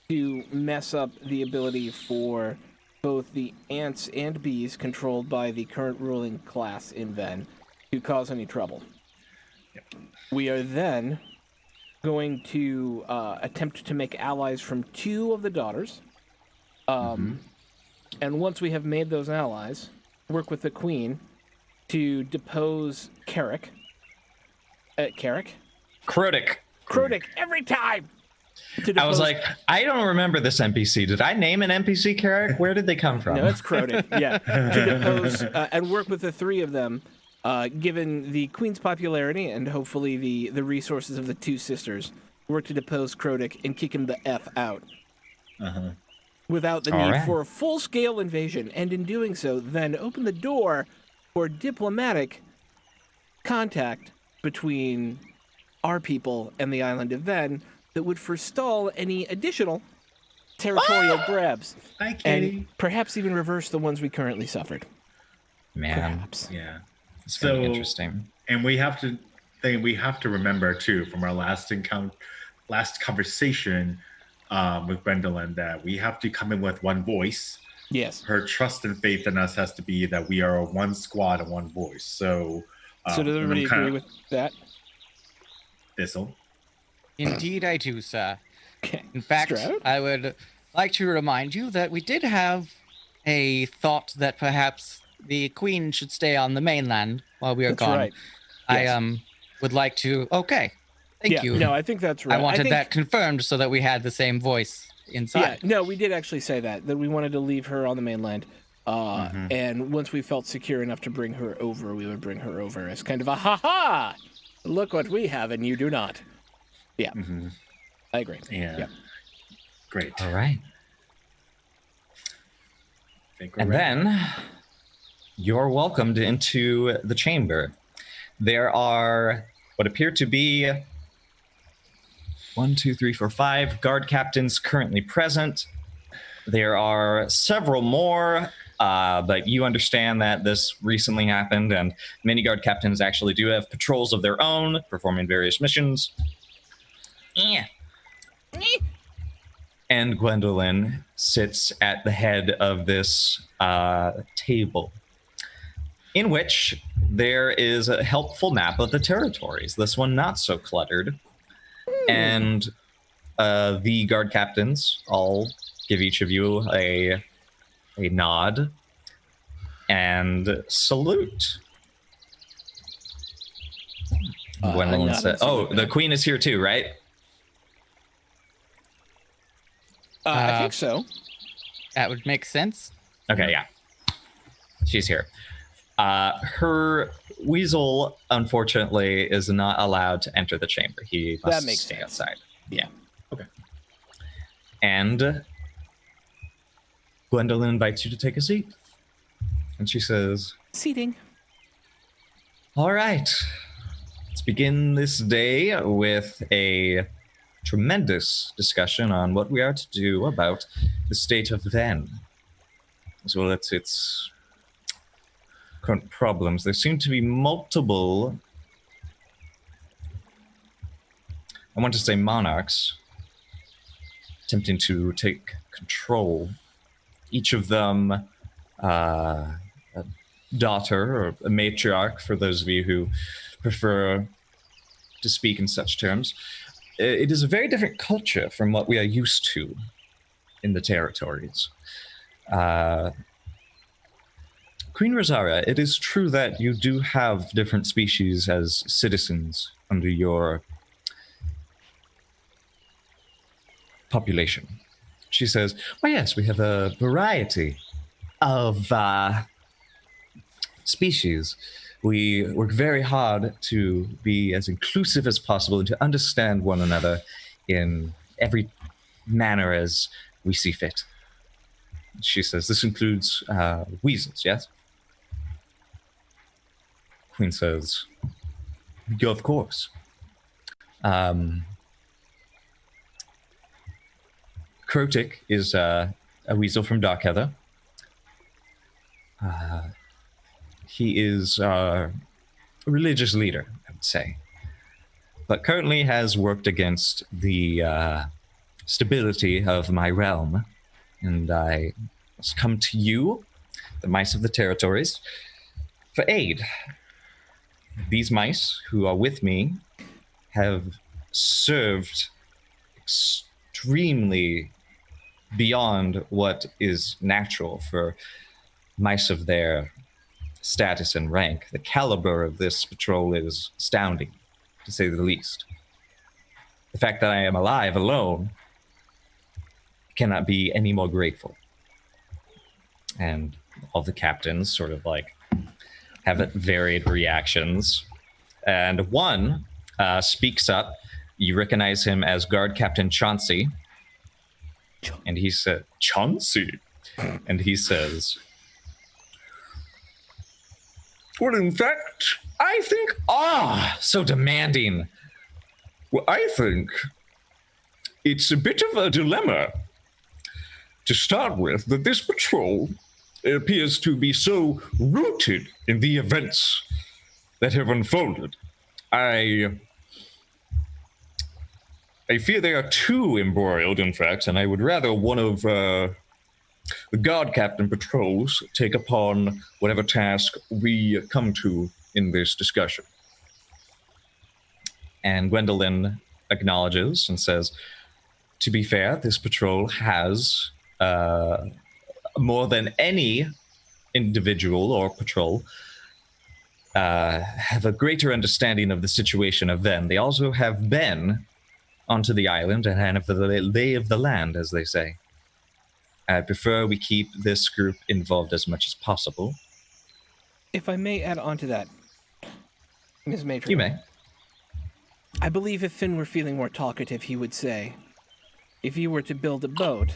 to mess up the ability for both the ants and bees controlled by the current ruling class in Venn to cause any trouble. We are then going to attempt to make allies from two of the daughters. And once we have made those allies, work with the queen to depose Carrick. Carrick? Crotic. Every time! To I was depose- like, I don't remember this NPC. Did I name an NPC Carrick? Where did they come from? No, it's Crotic, yeah. To depose and work with the three of them, given the queen's popularity and hopefully the resources of the two sisters, work to depose Crotic and kick him the F out. Without the All need right. for a full-scale invasion, and in doing so, then open the door for diplomatic contact between our people and the island of Venn that would forestall any additional territorial grabs, Hi, Katie. and perhaps even reverse the ones we currently suffered. Man, Perhaps. Yeah. it's very So- interesting. And we have to remember too from our last conversation with Gwendolyn that we have to come in with one voice. Yes. Her trust and faith in us has to be that we are one squad and one voice. So, So does everybody agree with that? Thistle? Indeed, I do, sir. Okay. In fact, Stroud? I would like to remind you that we did have a thought that perhaps the queen should stay on the mainland while we are That's gone. right. Yes. I would like to. Okay, thank yeah, you. No, I think that's right. I wanted think, that confirmed so that we had the same voice Yeah, inside. no, we did actually say that we wanted to leave her on the mainland. And once we felt secure enough to bring her over, we would bring her over as kind of a ha-ha! Look what we have and you do not. Yeah, I agree. Yeah. Yeah. Great. All right. Think we're And ready. then you're welcomed into the chamber. There are what appear to be 5 guard captains currently present. There are several more, but you understand that this recently happened, and many guard captains actually do have patrols of their own, performing various missions. Yeah. And Gwendolyn sits at the head of this table, in which there is a helpful map of the territories. This one not so cluttered. And the guard captains all give each of you a nod and salute. Gwendolyn nod said, and salute "Oh, the back. queen is here too, right?" I think so. That would make sense. Okay, yeah. She's here. Her weasel, unfortunately, is not allowed to enter the chamber. He must That makes stay sense. outside. Yeah. Okay. And Gwendolyn invites you to take a seat. And she says, Seating. "All right. It's begin this day with a tremendous discussion on what we are to do about the state of Venn, as well as its current problems. There seem to be multiple, I want to say monarchs, attempting to take control. Each of them a daughter or a matriarch, for those of you who prefer to speak in such terms. It is a very different culture from what we are used to in the territories. Queen Rosara, it is true that you do have different species as citizens under your population. She says, "Well, yes, we have a variety of species. We work very hard to be as inclusive as possible and to understand one another in every manner as we see fit." She says, "This includes weasels, yes?" Queen says, "Yeah, of course." Krotik is a weasel from Darkheather. He is a religious leader, I would say, but currently has worked against the stability of my realm, and I must come to you, the mice of the territories, for aid. These mice who are with me have served extremely beyond what is natural for mice of their status and rank. The caliber of this patrol is astounding, to say the least. The fact that I am alive alone cannot be any more grateful. And all the captains sort of like have varied reactions. And one speaks up. You recognize him as Guard Captain Chauncey. And he said, "Chauncey?" And he says, "Well, in fact, I think..." So demanding. "Well, I think it's a bit of a dilemma to start with, that this patrol appears to be so rooted in the events that have unfolded. I fear they are too embroiled, in fact, and I would rather one of the guard captain patrols take upon whatever task we come to in this discussion." And Gwendolyn acknowledges and says, "To be fair, this patrol has more than any individual or patrol have a greater understanding of the situation of Venn. They also have been onto the island and have the lay of the land, as they say. I prefer we keep this group involved as much as possible." If I may add on to that, Ms. Matron. You may. I believe if Finn were feeling more talkative, he would say, if you were to build a boat,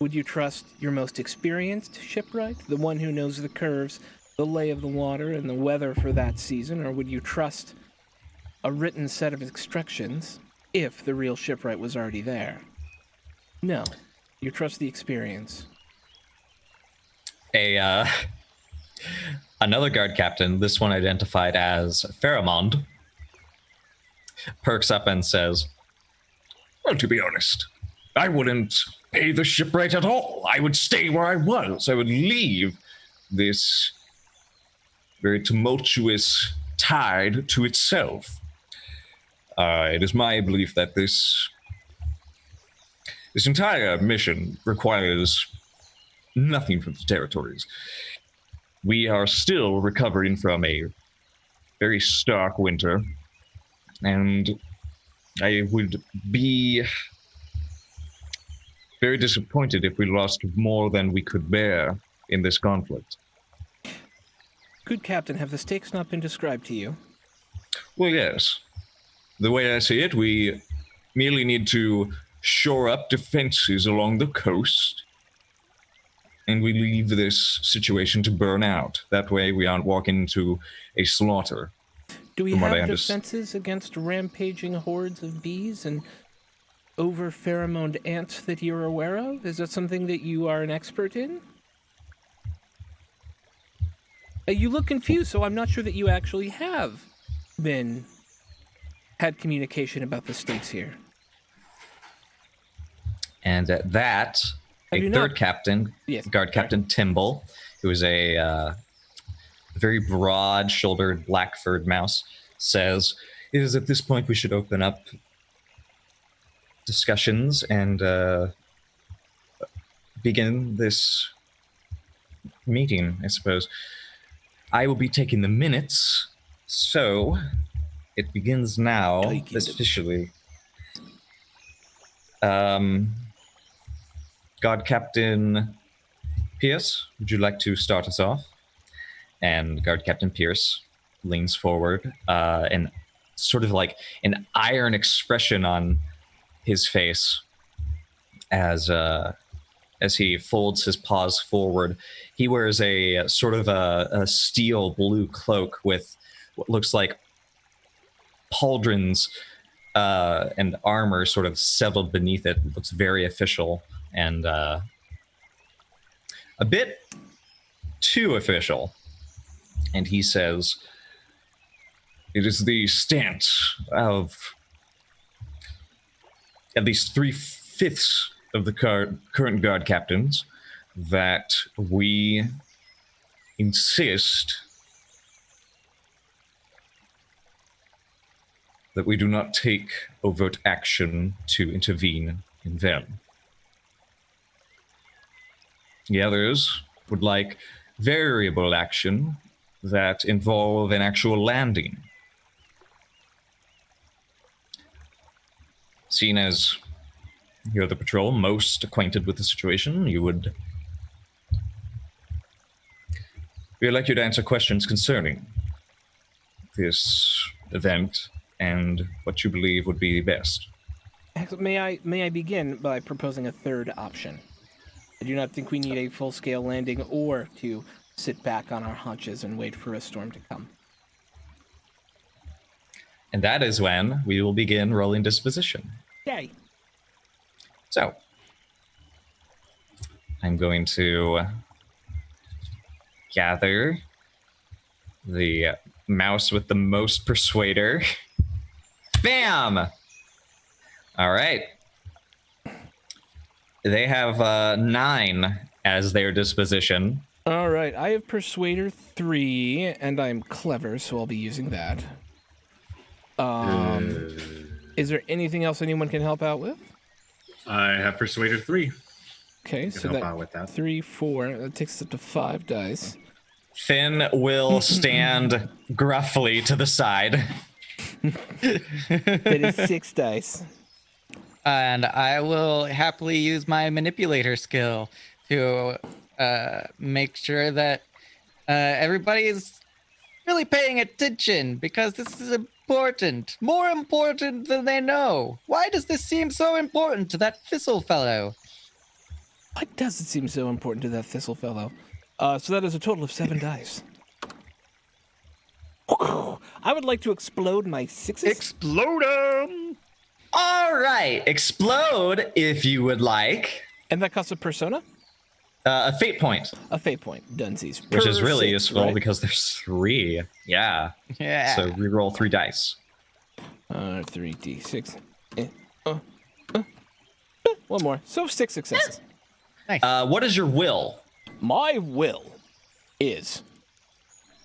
would you trust your most experienced shipwright, the one who knows the curves, the lay of the water, and the weather for that season, or would you trust a written set of instructions if the real shipwright was already there? No. You trust the experience. Another guard captain, this one identified as Pharamond, perks up and says, "Well, to be honest, I wouldn't pay the shipwright at all. I would stay where I was. I would leave this very tumultuous tide to itself. It is my belief that this entire mission requires nothing from the territories. We are still recovering from a very stark winter, and I would be very disappointed if we lost more than we could bear in this conflict." Good Captain, have the stakes not been described to you? Well, yes. The way I see it, we merely need to shore up defenses along the coast, and we leave this situation to burn out. That way we aren't walking into a slaughter. Do we From what I have understand. defenses against rampaging hordes of bees and over pheromoned ants that you're aware of? Is that something that you are an expert in? You look confused, so I'm not sure that you actually have had communication about the stakes here. And at that, Have a you third not- captain, Yes. Guard Captain Timble, who is a very broad-shouldered, black-furred mouse, says, "It is at this point we should open up discussions and begin this meeting, I suppose. I will be taking the minutes, so it begins now, Taking them. officially. God Captain Pierce, would you like to start us off?" And Guard Captain Pierce leans forward, and sort of like an iron expression on his face as he folds his paws forward. He wears a sort of a steel blue cloak with what looks like pauldrons and armor sort of settled beneath it. It looks very official and a bit too official. And he says, "It is the stance of at least 3/5 of the current guard captains that we insist that we do not take overt action to intervene in them. The others would like variable action that involve an actual landing. Seen as you're the patrol most acquainted with the situation, we would like you to answer questions concerning this event and what you believe would be best." May I begin by proposing a third option? I do not think we need a full-scale landing or to sit back on our haunches and wait for a storm to come. And that is when we will begin rolling disposition. Yay! So, I'm going to gather the mouse with the most persuader. Bam! All right. They have 9 as their disposition. All right, I have Persuader 3, and I'm clever, so I'll be using that. Is there anything else anyone can help out with? I have Persuader 3. Okay, Can so help that out with that. 3, 4, that takes us up to 5 dice. Finn will stand gruffly to the side. That is 6 dice. And I will happily use my manipulator skill to make sure that everybody is really paying attention, because this is important. More important than they know. Why does this seem so important to that thistle fellow? Why does it seem so important to that thistle fellow? So that is a total of 7 dice. I would like to explode my 6s. Explode 'em! All right, explode if you would like. And that costs a persona? A fate point, A fate point. Dunsies. which is really 6, useful right? because there's 3. Yeah. Yeah. So reroll 3 dice. 3d6. One more. So 6 successes. What is your will? My will is.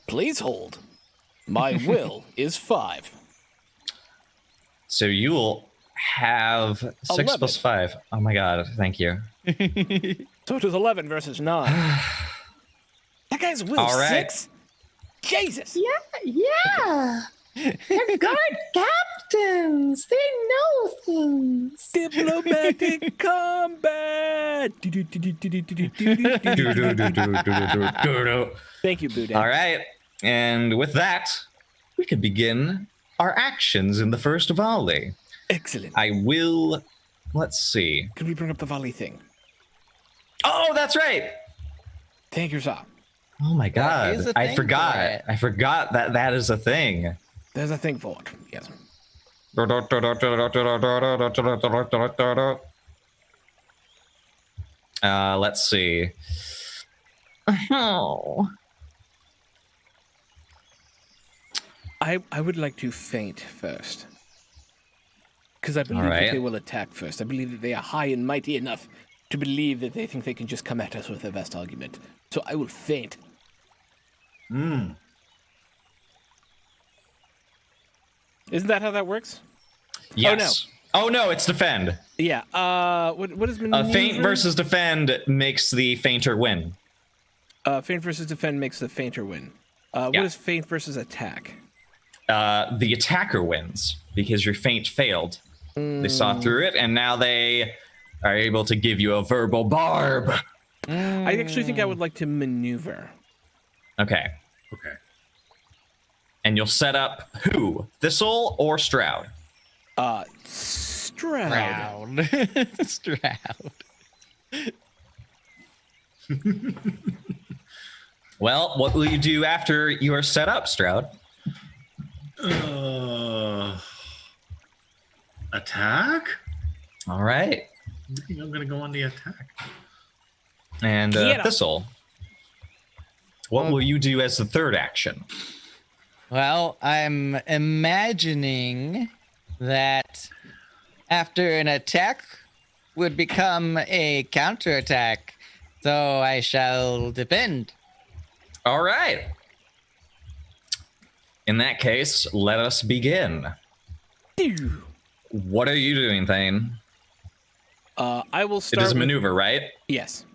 Please hold. My will is 5. So you will have 6 11. plus 5. Oh my god, thank you. So it was 11 versus 9. That guy's will All right. 6? Jesus. Yeah. They're guard captains. They know things. Diplomatic combat. Thank you, Boudin. All right. And with that, we can begin our actions in the first volley. Excellent. I will. Let's see. Can we bring up the volley thing? Oh, that's right. Thank you, sir. Oh my god. is a I thing forgot. for it. I forgot that that is a thing. There's a thing for it. Yes. Let's see. Oh. I would like to faint first. Because I believe that they will attack first. I believe that they are high and mighty enough to believe that they think they can just come at us with their best argument. So I will faint. Hmm. Isn't that how that works? Yes. Oh no, it's defend. Yeah. What is maneuver? Feint versus defend makes the fainter win. Feint versus defend makes the fainter win. What is feint versus attack? The attacker wins because your feint failed. They saw through it, and now they are able to give you a verbal barb. I actually think I would like to maneuver. Okay. Okay. And you'll set up who? Thistle or Stroud? Stroud. Stroud. Well, what will you do after you are set up, Stroud? Attack? All right. I think I'm gonna go on the attack. And Thistle, what will you do as the third action? Well, I'm imagining that after an attack would become a counterattack, so I shall defend. All right. In that case, let us begin. What are you doing, Thane? I will It start. is a maneuver, right? Yes.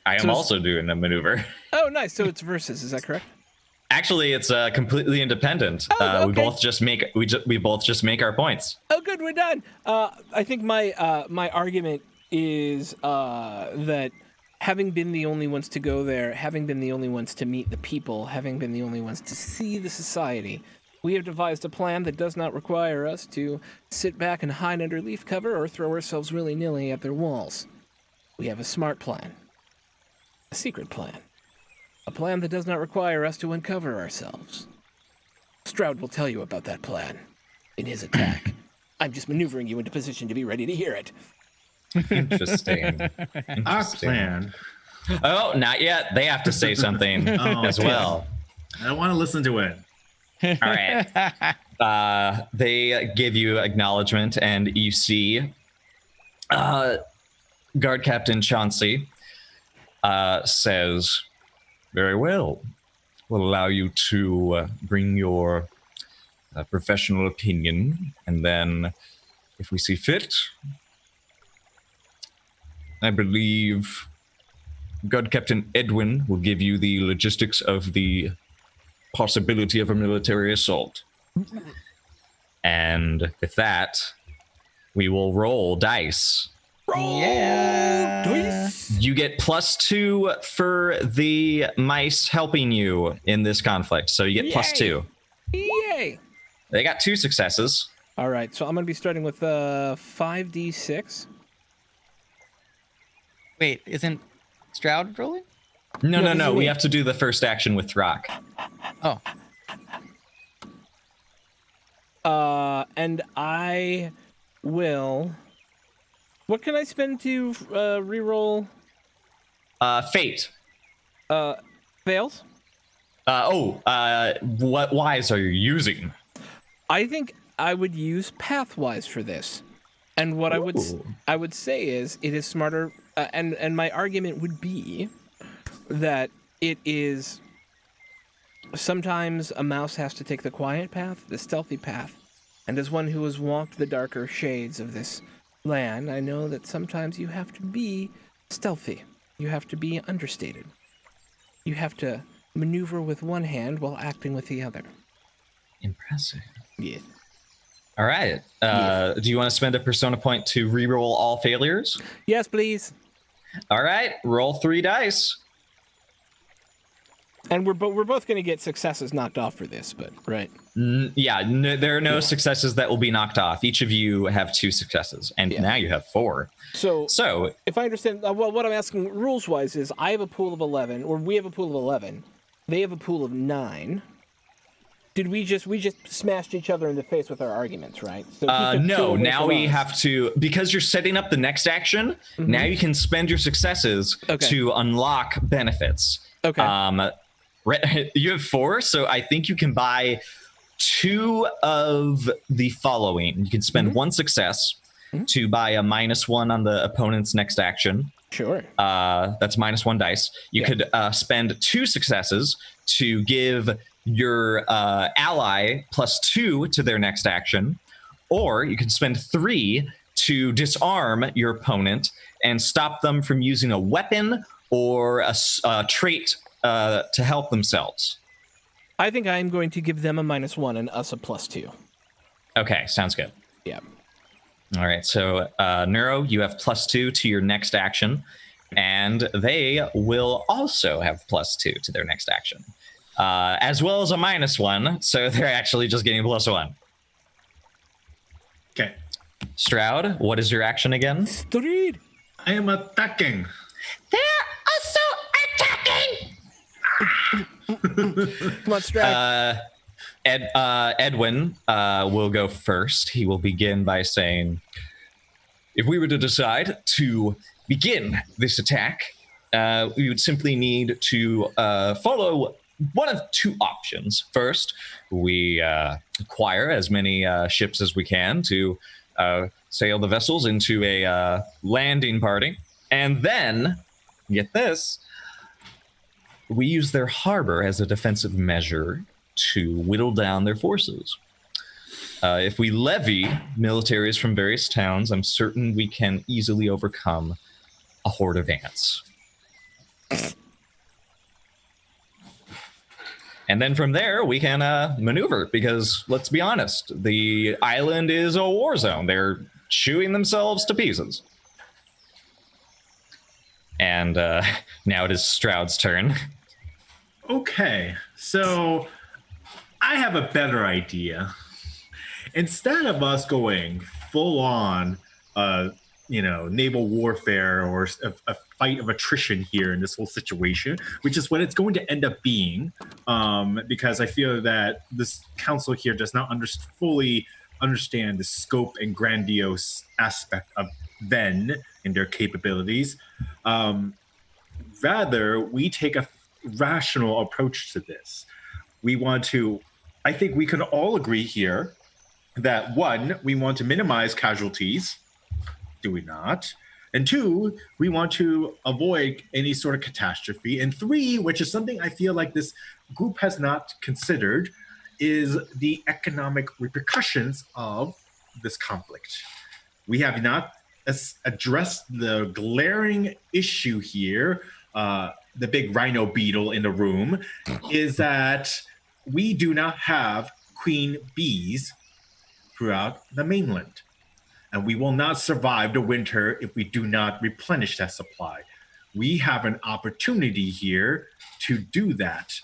I am also doing a maneuver. Oh, nice. So it's versus. Is that correct? Actually, it's completely independent. Oh, We okay. both just make we both just make our points. Oh, good. We're done. I think my my argument is that having been the only ones to go there, having been the only ones to meet the people, having been the only ones to see the society, we have devised a plan that does not require us to sit back and hide under leaf cover or throw ourselves willy-nilly at their walls. We have a smart plan. A secret plan. A plan that does not require us to uncover ourselves. Stroud will tell you about that plan in his attack. I'm just maneuvering you into position to be ready to hear it. Interesting. Our plan. Oh, not yet. They have to say something as well. I don't want to listen to it. All right. They give you acknowledgement, and you see Guard Captain Chauncey says, "Very well. We'll allow you to bring your professional opinion, and then, if we see fit, I believe Guard Captain Edwin will give you the logistics of the possibility of a military assault. And with that, we will roll dice. Yeah. You get +2 for the mice helping you in this conflict, so you get +2. Yay! They got 2 successes. All right, so I'm going to be starting with 5d6. Wait, isn't Stroud rolling? No. me. We have to do the first action with Rock. Oh, And I will... What can I spend to reroll Fate. fails? What wise are you using? I think I would use Pathwise for this. And what I would say is it is smarter, and my argument would be that it is sometimes a mouse has to take the quiet path, the stealthy path. And as one who has walked the darker shades of this land, I know that sometimes you have to be stealthy. You have to be understated. You have to maneuver with one hand while acting with the other. Impressive. Yeah. All right. Do you want to spend a persona point to reroll all failures? Yes, please. All right. Roll 3 dice. And we're both going to get successes knocked off for this, but right. There are no successes that will be knocked off. Each of you have 2 successes, and now you have 4. So if I understand, well, what I'm asking rules-wise is I have a pool of 11, or we have a pool of 11. They have a pool of 9. Did we just smashed each other in the face with our arguments, right? So he took two No, away now from we us. have to, because you're setting up the next action, now you can spend your successes Okay. to unlock benefits. Okay. You have 4, so I think you can buy 2 of the following. You can spend 1 success to buy a -1 on the opponent's next action. Sure. That's -1 dice. You could spend 2 successes to give your ally +2 to their next action, or you can spend 3 to disarm your opponent and stop them from using a weapon or a trait to help themselves. I think I'm going to give them a -1 and us a +2. Okay, sounds good. Yeah. All right, so Neuro, you have +2 to your next action, and they will also have +2 to their next action, as well as a -1, so they're actually just getting +1. Okay. Stroud, what is your action again? Street. I am attacking. They're also attacking. Come on, Stroud. Edwin will go first. He will begin by saying, if we were to decide to begin this attack, we would simply need to follow one of 2 options. First, we acquire as many ships as we can to sail the vessels into a landing party. And then, get this, we use their harbor as a defensive measure to whittle down their forces. If we levy militaries from various towns, I'm certain we can easily overcome a horde of ants. And then from there, we can maneuver, because let's be honest, the island is a war zone. They're chewing themselves to pieces. And now it is Stroud's turn. Okay, so I have a better idea. Instead of us going full on, naval warfare or a fight of attrition here in this whole situation, which is what it's going to end up being, because I feel that this council here does not fully understand the scope and grandiose aspect of Venn and their capabilities. Rather, we take a rational approach to this. I think we can all agree here that 1, we want to minimize casualties. Do we not? And 2, we want to avoid any sort of catastrophe. And 3, which is something I feel like this group has not considered, is the economic repercussions of this conflict. We have not addressed the glaring issue here, the big rhino beetle in the room, is that we do not have queen bees throughout the mainland. And we will not survive the winter if we do not replenish that supply. We have an opportunity here to do that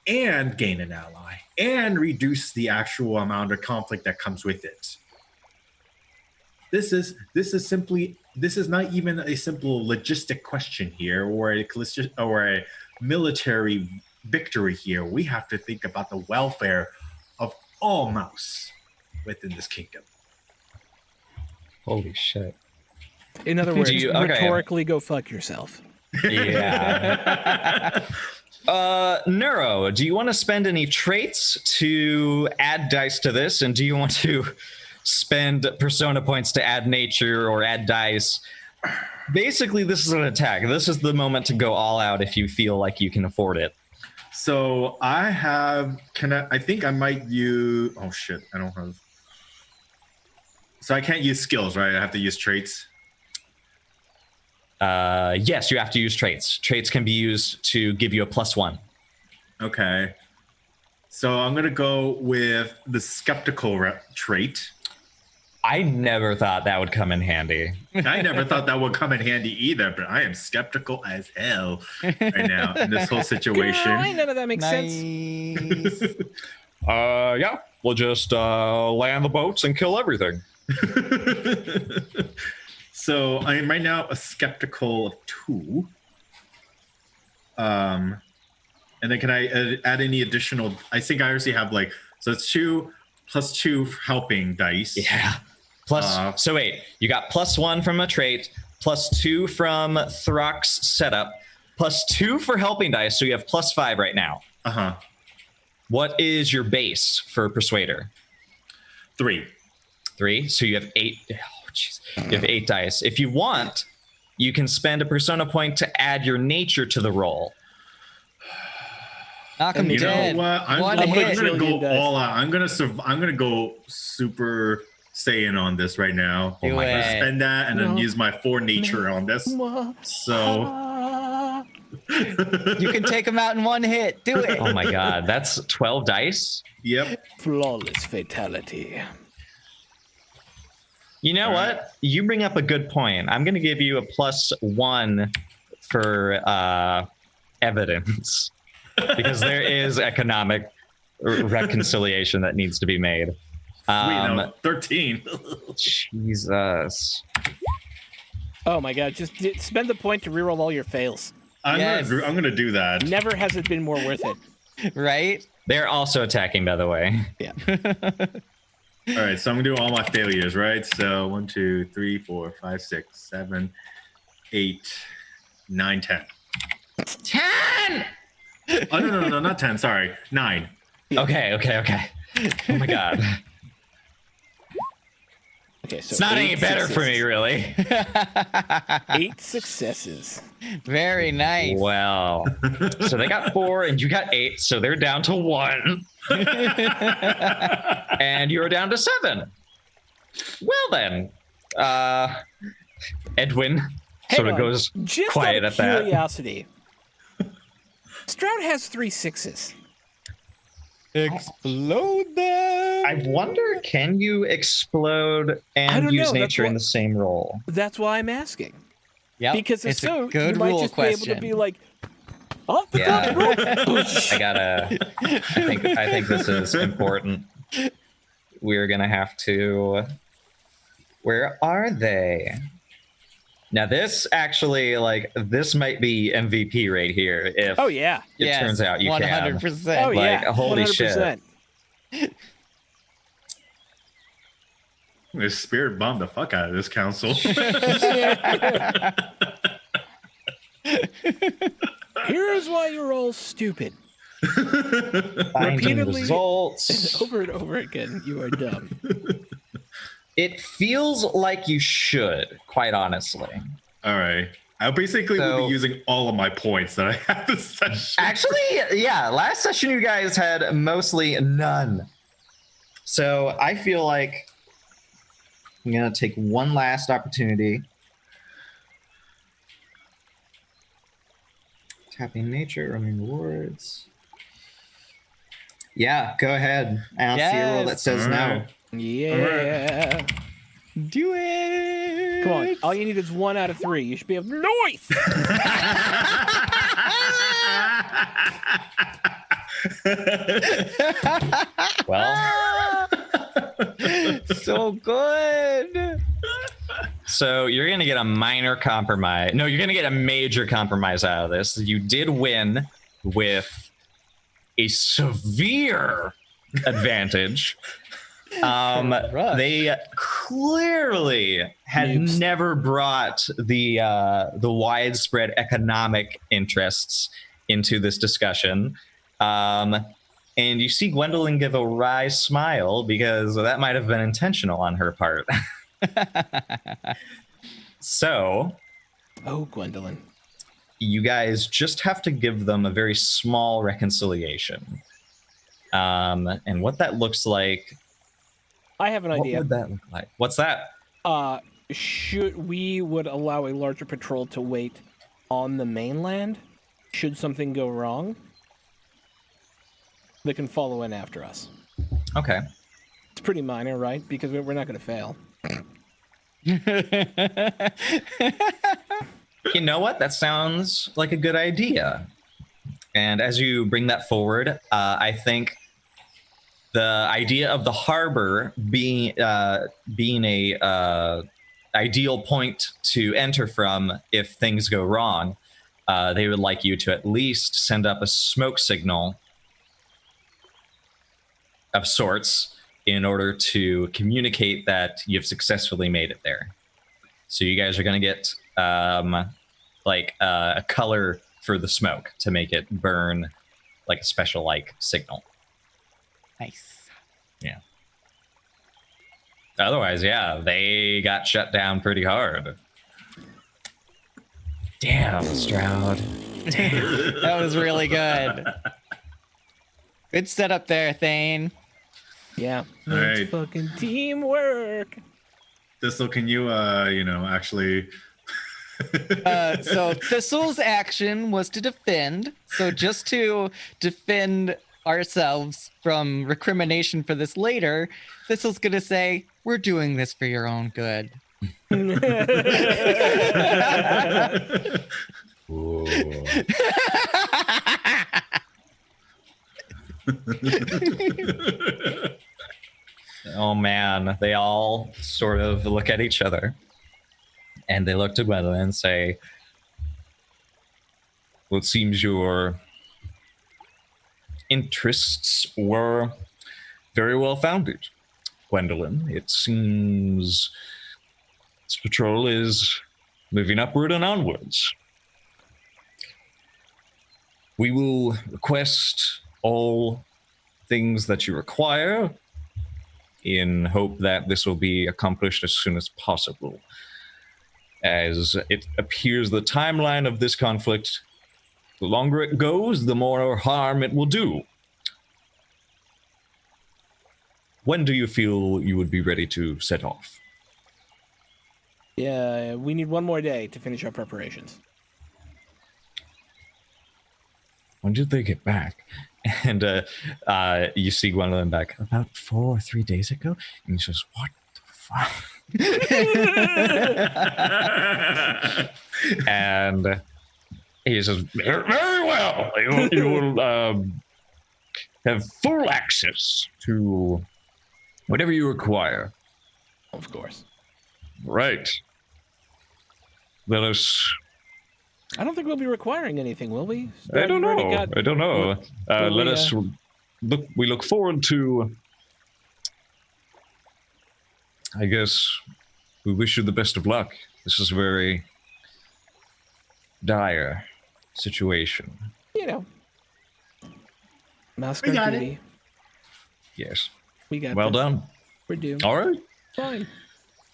and gain an ally and reduce the actual amount of conflict that comes with it. This is not even a simple logistic question here or a military victory here. We have to think about the welfare of all mouse within this kingdom. Holy shit. In other words, okay. rhetorically go fuck yourself. Yeah. Neuro, do you want to spend any traits to add dice to this? And do you want to spend persona points to add nature or add dice? Basically, this is an attack. This is the moment to go all out if you feel like you can afford it. So I think I might use, oh shit, I don't have. So I can't use skills, right? I have to use traits. Yes, you have to use traits. Traits can be used to give you a +1. Okay. So I'm going to go with the skeptical trait. I never thought that would come in handy. I never thought that would come in handy either, but I am skeptical as hell right now in this whole situation. Girl, ain't none of that makes sense. Yeah, we'll just land the boats and kill everything. So I am right now a skeptical of 2. And then can I add any additional? I think I already have like So it's 2 plus 2 helping dice. Yeah. Plus, so wait, you got +1 from a trait, +2 from Throck's setup, +2 for helping dice, so you have +5 right now. Uh-huh. What is your base for Persuader? 3. 3, so you have 8. Oh, jeez. You have 8 dice. If you want, you can spend a persona point to add your nature to the roll. Knock him You know dead. what? I'm One gonna hit. go all out. I'm gonna go super Saiyan on this right now. Do I'm gonna it. spend that and then No. use my 4 nature on this. So You can take him out in one hit. Do it. Oh my god, that's 12 dice? yep. Flawless fatality. You know what? You bring up a good point. I'm going to give you a +1 for evidence because there is economic reconciliation that needs to be made. Sweet, no, 13. Jesus. Oh my god, just spend the point to reroll all your fails. I'm gonna do that. Never has it been more worth it. Right? They're also attacking, by the way. Yeah. All right, so I'm gonna do all my failures, right? So 1, 2, 3, 4, 5, 6, 7, 8, 9, 10. 10! Oh no, not 10. Sorry, 9. Okay. Oh my god. Okay, so It's not any 8 better for me, successes. really. 8 successes. Very nice. Well, so they got 4 and you got 8, so they're down to 1. And you're down to 7. Well then, Edwin Hang sort of on. goes Just quiet out of at that. curiosity. Stroud has 3 6s. Explode them. I wonder, can you explode I and don't use know, that's nature in what- the same roll? That's why I'm asking. Yep. Because if it's so, a good you might rule just question. be able to be like, off the Yeah. top rope. I gotta. I think this is important. We're gonna have to. Where are they? Now this actually, this might be MVP right here. If Oh yeah. it turns out you 100%. Oh Like, yeah. holy shit. 100%. This spirit bombed the fuck out of this council. Here's why you're all stupid. Finding Repeatedly- results. Over and over again, you are dumb. It feels like you should, quite honestly. All right. I basically will So- be using all of my points that I have this session. Actually, yeah, last session you guys had mostly none. So I feel like I'm going to take one last opportunity. Tapping nature, running rewards. Yeah, go ahead. I don't see a roll that Yes. says All no. right. Yeah. Do it. Come on. All you need is 1 out of 3. You should be able. Noise. Well, So good. so you're going to get a minor compromise. No, you're going to get a major compromise out of this. You did win with a severe advantage. Rush. They clearly had Noobs. never brought the widespread economic interests into this discussion. And you see Gwendolyn give a wry smile because that might have been intentional on her part. So Oh, Gwendolyn. you guys just have to give them a very small reconciliation. And what that looks like. I have an What idea. would that look like? What's that? We would allow a larger patrol to wait on the mainland should something go wrong. They can follow in after us. Okay. It's pretty minor, right? Because we're not going to fail. You know what? That sounds like a good idea. And as you bring that forward, I think the idea of the harbor being a ideal point to enter from if things go wrong, they would like you to at least send up a smoke signal of sorts in order to communicate that you've successfully made it there. So you guys are going to get a color for the smoke to make it burn like a special like signal. Nice. Yeah. Otherwise, yeah, they got shut down pretty hard. Damn, Stroud. That was really good. Good setup there, Thane. Yeah. All right. It's fucking teamwork. Thistle, can you, actually... So Thistle's action was to defend. So just to defend ourselves from recrimination for this later, Thistle's gonna say, "We're doing this for your own good." Ooh. Oh man, they all sort of look at each other and they look to Gwendolyn and say, "Well, it seems your interests were very well founded, Gwendolyn. It seems this patrol is moving upward and onwards. We will request all things that you require in hope that this will be accomplished as soon as possible. As it appears the timeline of this conflict, the longer it goes, the more harm it will do. When do you feel you would be ready to set off?" Yeah, we need one more day to finish our preparations. When did they get back? And you see Gwendolyn back about 4 or 3 days ago, and he says, "What the fuck?" And he says, "Very well. You will have full access to whatever you require." Of course. Right. Let us. I don't think we'll be requiring anything, will we? I don't know. I don't know. Let we, us look. We look forward to. I guess we wish you the best of luck. This is a very dire situation. You know. Mouse We got it. duty. Yes. We got Well this. done. We're doomed. All right. Fine.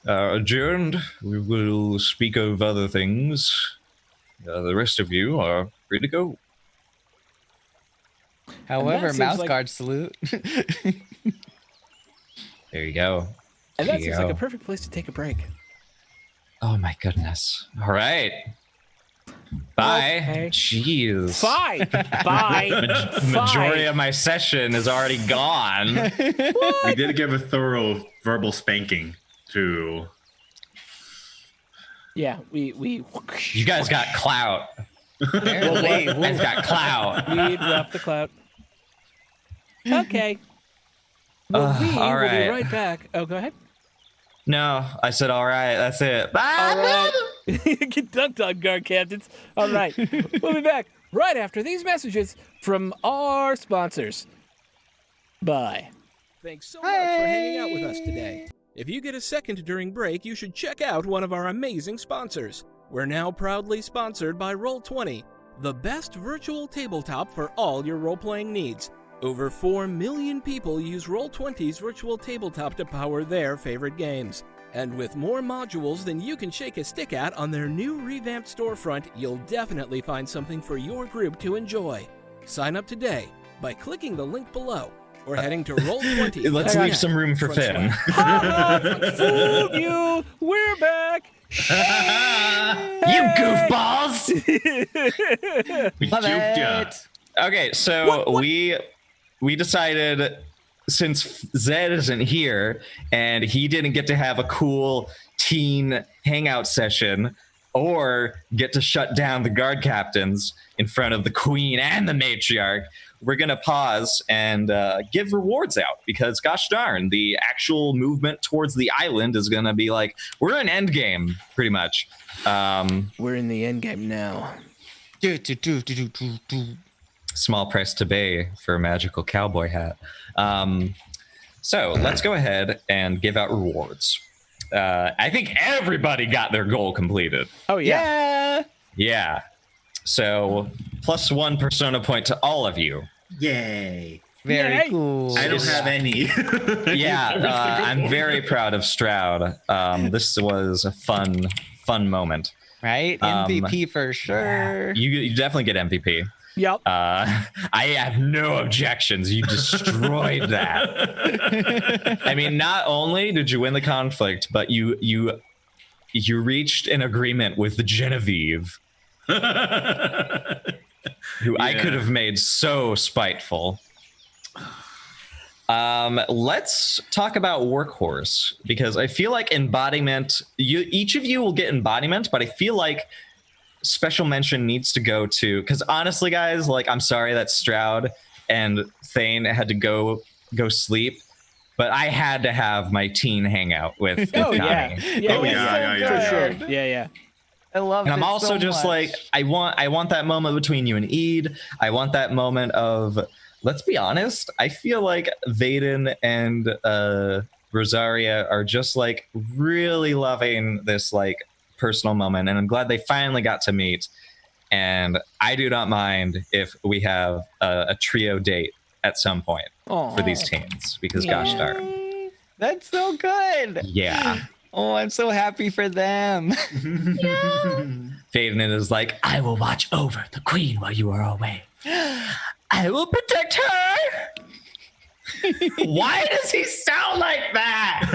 Adjourned. We will speak of other things. The rest of you are free to go. However, seems mouse like- guard salute. There you go. And that There you seems like go. a perfect place to take a break. Oh my goodness. All right. Bye. Okay. Jeez. Fine. Bye. Majority Fine. of my session is already gone. We did give a thorough verbal spanking to... Yeah, we You guys got clout. Apparently, You guys got clout. we dropped the clout. Okay. Well, we all will be right. right back. Oh, go ahead. No, I said all right. That's it. All Bye. right. Get dunked on, guard captains. All right. We'll be back right after these messages from our sponsors. Bye. Thanks so much for hanging out with us today. If you get a second during break, you should check out one of our amazing sponsors. We're now proudly sponsored by Roll20, the best virtual tabletop for all your role-playing needs. Over 4 million people use Roll20's virtual tabletop to power their favorite games. And with more modules than you can shake a stick at on their new revamped storefront, you'll definitely find something for your group to enjoy. Sign up today by clicking the link below or heading to Roll20. Let's leave some room for Finn. Fooled you! We're back! You goofballs! We Love juked ya. it. Okay, so we decided since Zed isn't here and he didn't get to have a cool teen hangout session or get to shut down the guard captains in front of the queen and the matriarch, we're going to pause and give rewards out because gosh darn, the actual movement towards the island is going to be like, we're in endgame pretty much. We're in the endgame now. Small price to pay for a magical cowboy hat. So let's go ahead and give out rewards. I think everybody got their goal completed. Oh yeah. Yeah. So +1 persona point to all of you. Yay. Very Yay. cool. I don't have any. Yeah, I'm very proud of Stroud. This was a fun moment. Right? MVP for sure. You definitely get MVP. Yep. I have no objections. You destroyed that. I mean, not only did you win the conflict, but you reached an agreement with Genevieve, who I could have made so spiteful. Let's talk about Workhorse, because I feel like embodiment, each of you will get embodiment, but I feel like special mention needs to go to, because honestly, guys, like, I'm sorry that Stroud and Thane had to go sleep, but I had to have my teen hangout with Oh Connie. yeah. For sure. Yeah. I love it. And I'm also so just much. like, I want that moment between you and Eid. I want that moment of, let's be honest, I feel like Vaden and Rosaria are just like really loving this like personal moment, and I'm glad they finally got to meet. And I do not mind if we have a trio date at some point for these teens, because gosh darn. That's so good. Yeah. Oh, I'm so happy for them. Vaden is like, I will watch over the queen while you are away. I will protect her. Why does he sound like that?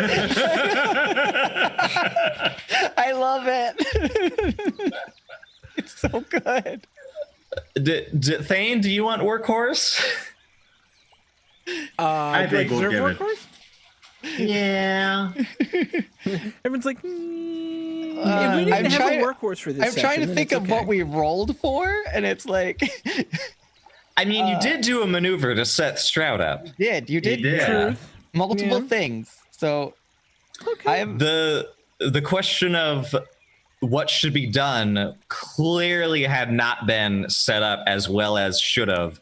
I love it. It's so good. Thane, do you want Workhorse? I think we'll give it. Workhorse? Yeah. Everyone's like, if we didn't I'm have trying- a workhorse for this I'm trying session, to then think it's of what we rolled for, and it's like, I mean, you did do a maneuver to set Stroud up. you did did. multiple Yeah. things. So Okay. I'm The question of what should be done clearly had not been set up as well as should have.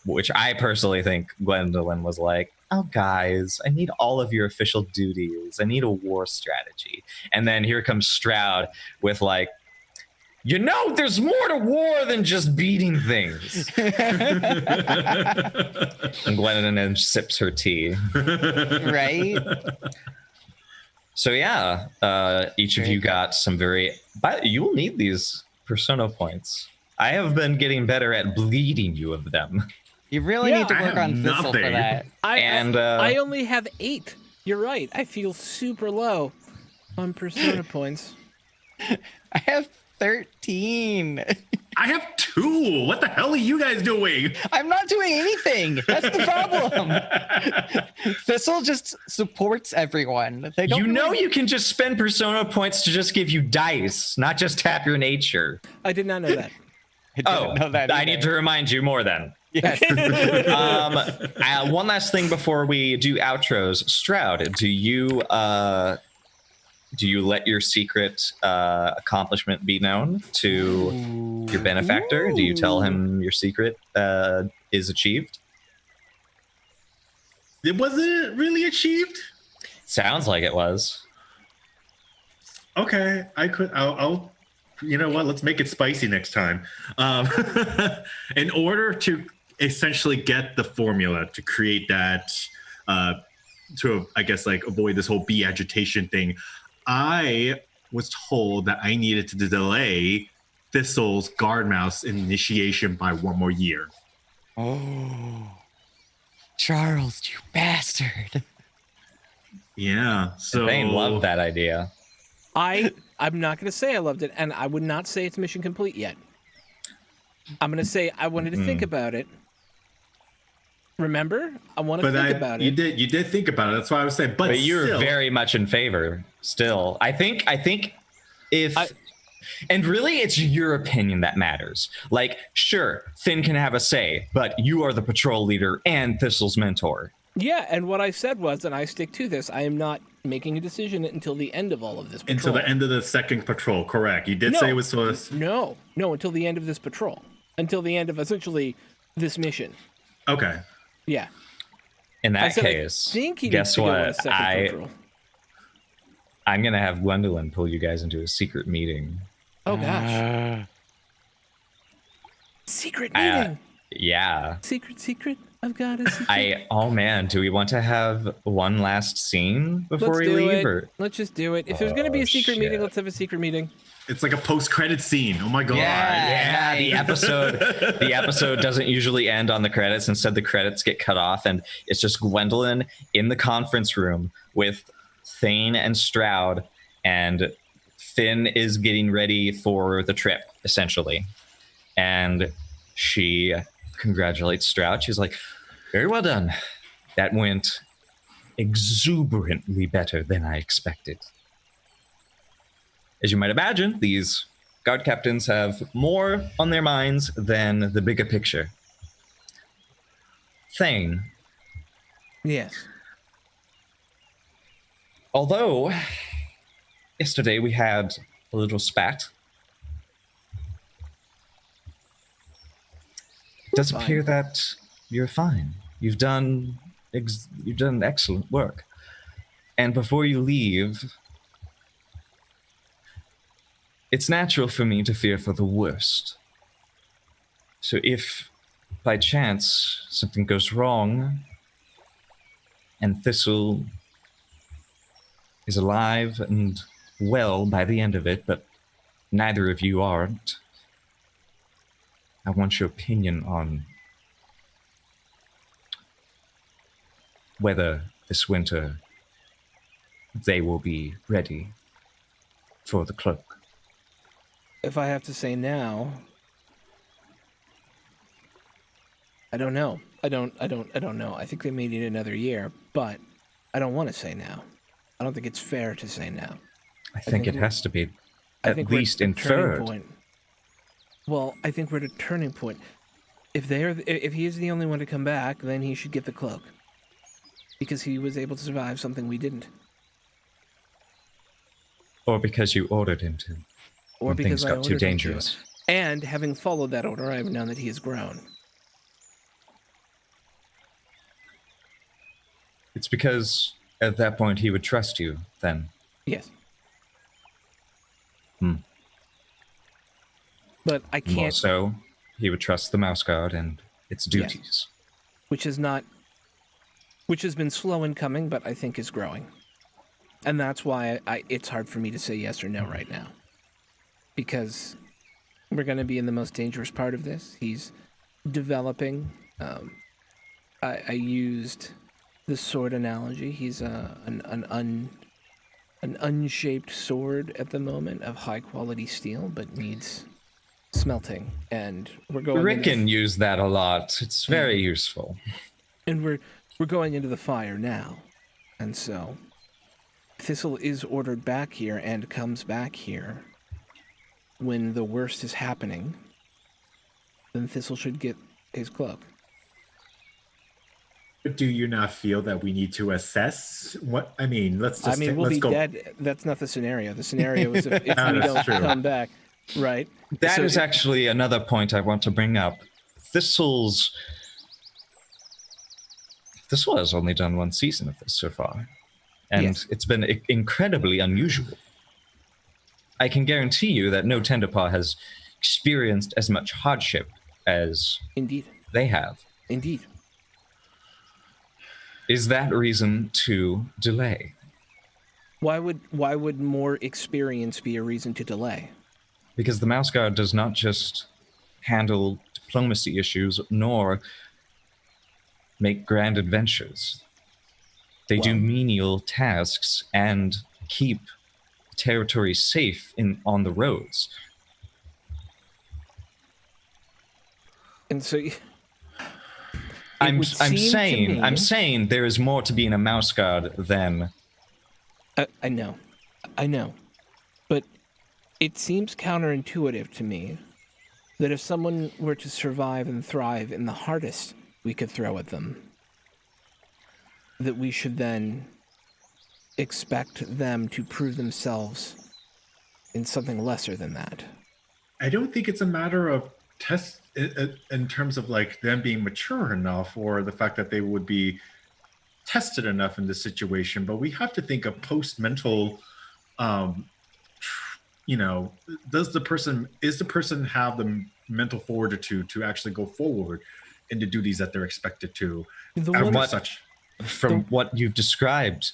Which I personally think Gwendolyn was like, oh, guys, I need all of your official duties. I need a war strategy. And then here comes Stroud with like, you know, there's more to war than just beating things. And Gwendolyn then sips her tea. right. So yeah, each of you got some but you will need these persona points. I have been getting better at bleeding you of them. You really Yeah. need to I work have on Thistle for nothing. that. I only have 8. You're right. I feel super low on persona points. I have 13. I have 2. What the hell are you guys doing? I'm not doing anything. That's the problem. Thistle just supports everyone. They don't You know really- you can just spend persona points to just give you dice, not just tap your nature. I did not know that. I didn't know that I either. need to remind you more then. Yes. One last thing before we do outros. Stroud, do you let your secret accomplishment be known to your benefactor? Do you tell him your secret is achieved? It wasn't really achieved. Sounds like it was. Okay, I'll you know what? Let's make it spicy next time. In order to essentially get the formula to create that, to I guess like avoid this whole bee agitation thing, I was told that I needed to delay Thistle's guard mouse initiation by 1 more year. Oh, Charles, you bastard. Yeah, so Thane loved that idea. I'm not going to say I loved it, and I would not say it's mission complete yet. I'm going to say I wanted to think about it. Remember? I want to think about you it. You did think about it. That's why I was saying. But You're still, very much in favor still. I think if and really it's your opinion that matters. Like, sure, Finn can have a say, but you are the patrol leader and Thistle's mentor. Yeah, and what I said was, and I stick to this, I am not making a decision until the end of all of this patrol. until the end of the second patrol. Correct. You did say it was supposed. No, until the end of this patrol. Until the end of essentially this mission. Okay. Yeah. In I that said case, I think he needs guess to go on a what? second cultural. I'm gonna have Gwendolyn pull you guys into a secret meeting. Oh gosh. Secret Uh, meeting. Yeah. Secret. I've got a secret. Oh man, do we want to have one last scene before Let's we do leave? it. Or Let's just do it. If there's going to be a secret meeting, let's have a secret meeting. It's like a post-credit scene. Oh my god! Yeah, the episode doesn't usually end on the credits. Instead, the credits get cut off, and it's just Gwendolyn in the conference room with Thane and Stroud, and Finn is getting ready for the trip, essentially. And she congratulates Stroud. She's like, "Very well done. That went exuberantly better than I expected." As you might imagine, these guard captains have more on their minds than the bigger picture. Thane, Yes. although yesterday we had a little spat, it does Fine. appear that you're fine. You've done excellent work. And before you leave, it's natural for me to fear for the worst. So if by chance something goes wrong and Thistle is alive and well by the end of it, but neither of you aren't, I want your opinion on whether this winter they will be ready for the cloak. If I have to say now, I don't know. I don't know. I think they may need another year, but I don't want to say now. I don't think it's fair to say now. I think it we're- has to be I at think we're least at a turning inferred. point. Well, I think we're at a turning point. If he is the only one to come back, then he should get the cloak. Because he was able to survive something we didn't. Or because you ordered him to. Or when because things I got too ordered him to. dangerous. And having followed that order, I have known that he has grown. It's because at that point he would trust you then. Yes. Hmm. But I More can't, so, he would trust the Mouseguard and its duties. which has been slow in coming, but I think is growing. And that's why it's hard for me to say yes or no right now. Because we're going to be in the most dangerous part of this. He's developing. I used the sword analogy. He's an unshaped sword at the moment of high quality steel, but needs smelting. And we're going. Rickon used that a lot. It's very useful. And we're going into the fire now. And so Thistle is ordered back here and comes back here when the worst is happening. Then Thistle should get his cloak. Do you not feel that we need to assess what? I mean, let's just. We'll let's be go. dead. That's not the scenario. The scenario is if we That's don't true. come back, right? That is So- actually another point I want to bring up. Thistle has only done one season of this so far. And Yes. it's been incredibly unusual. I can guarantee you that no Tenderpaw has experienced as much hardship as Indeed. they have. Indeed. Is that reason to delay? Why would more experience be a reason to delay? Because the Mouseguard does not just handle diplomacy issues nor make grand adventures. They do Well- menial tasks and keep territory safe on the roads. And so I'm would seem to saying I'm me- saying there is more to being a Mouseguard than I know. But it seems counterintuitive to me that if someone were to survive and thrive in the hardest we could throw at them, that we should then expect them to prove themselves in something lesser than that. I don't think it's a matter of test in terms of like them being mature enough, or the fact that they would be tested enough in this situation, but we have to think of post-mental, is the person have the mental fortitude to actually go forward in the duties that they're expected to? From what you've described,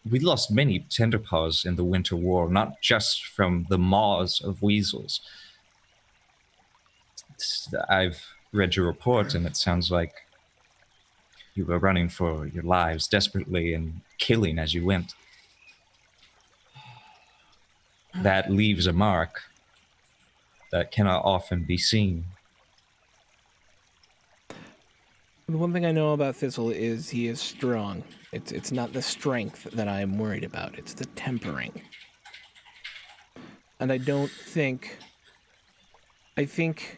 we lost many tenderpaws in the Winter War, not just from the maws of weasels. I've read your report, and it sounds like you were running for your lives desperately and killing as you went. That leaves a mark that cannot often be seen. The one thing I know about Thistle is he is strong. It's not the strength that I am worried about. It's the tempering. And I think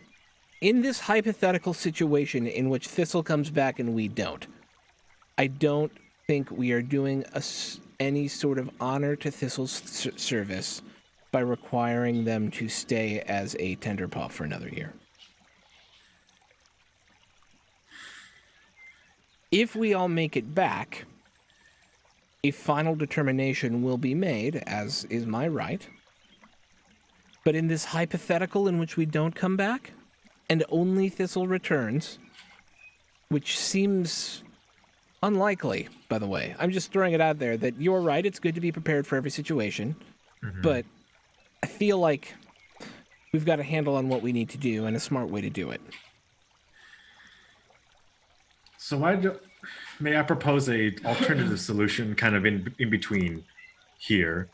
in this hypothetical situation in which Thistle comes back and we don't, I don't think we are doing any sort of honor to Thistle's service by requiring them to stay as a tenderpaw for another year. If we all make it back, a final determination will be made, as is my right. But in this hypothetical in which we don't come back, and only Thistle returns, which seems unlikely, by the way. I'm just throwing it out there that you're right, it's good to be prepared for every situation, but I feel like we've got a handle on what we need to do and a smart way to do it. So may I propose a alternative solution kind of in between here,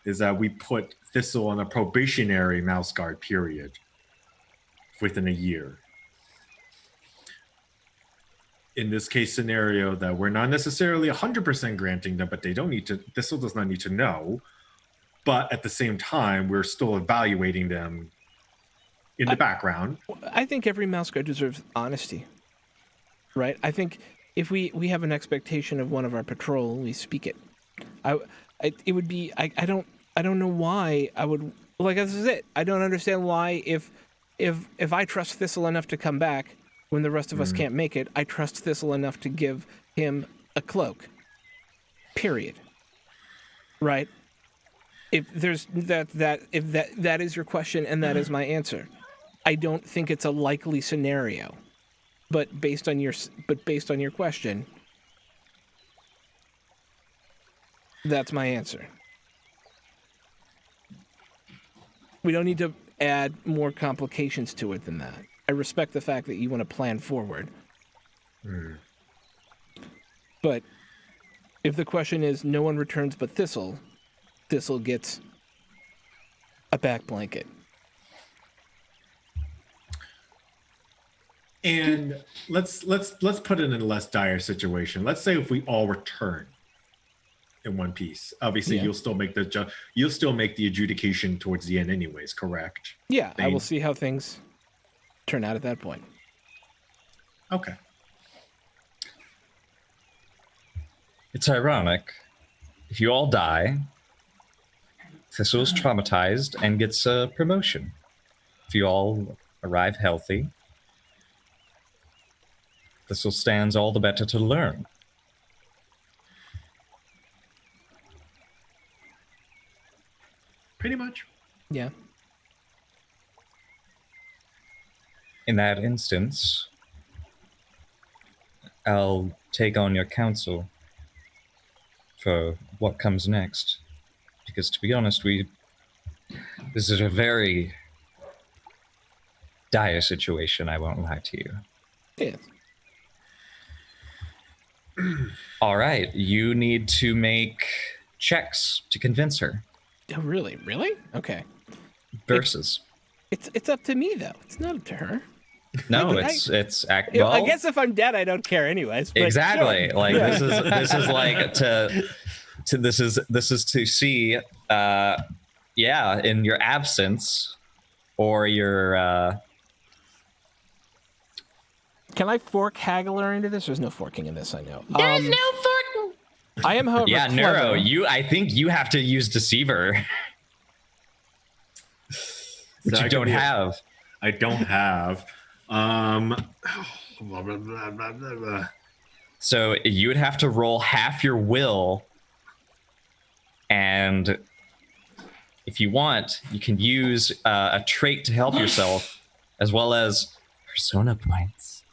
is that we put Thistle on a probationary Mouseguard period within a year. In this case scenario that we're not necessarily 100% granting them, but Thistle does not need to know. But at the same time, we're still evaluating them in the background. I think every Mouseguard deserves honesty. Right? I think if we have an expectation of one of our patrol, we speak it. It would be I don't know why I would, like, this is it. I don't understand why if I trust Thistle enough to come back when the rest of us can't make it, I trust Thistle enough to give him a cloak. Period. Right? If there's that is your question and that is my answer. I don't think it's a likely scenario. But based on your question, that's my answer. We don't need to add more complications to it than that. I respect the fact that you want to plan forward. But if the question is no one returns but Thistle gets a back blanket. And let's put it in a less dire situation. Let's say if we all return in one piece, obviously you'll still make the adjudication towards the end, anyways. Correct? Yeah, I will see how things turn out at that point. Okay. It's ironic. If you all die, Thistle's traumatized and gets a promotion. If you all arrive healthy, Thistle stands all the better to learn. Pretty much. Yeah. In that instance, I'll take on your counsel for what comes next. Because to be honest, this is a very dire situation, I won't lie to you. Yeah. All right, you need to make checks to convince her. Oh, really? Really? Okay. Versus. It's up to me though. It's not up to her. No, I guess if I'm dead, I don't care anyways. Exactly. Sure. Like this is like this is to see, in your absence or your. Can I fork Haggler into this? There's no forking in this, I know. There's no forking. I am, however, yeah, Neuro, I think you have to use Deceiver. Which you don't have. I don't have. So you would have to roll half your will, and if you want, you can use a trait to help yourself, as well as persona points.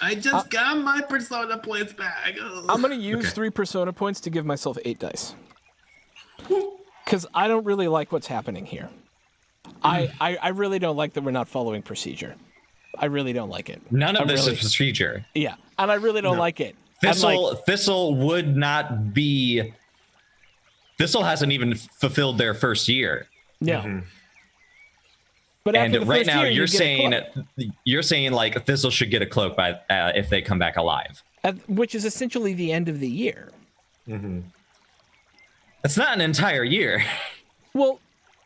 I just got my persona points back. Ugh. I'm going to use 3 persona points to give myself 8 dice. Because I don't really like what's happening here. I really don't like that we're not following procedure. I really don't like it. None of this is procedure. Yeah, and I really don't like it. Thistle would not be. Thistle hasn't even fulfilled their first year. No. Mm-hmm. But after And the right first now year, you're saying like Thistle should get a cloak by if they come back alive. which is essentially the end of the year. Mm-hmm. That's not an entire year. Well,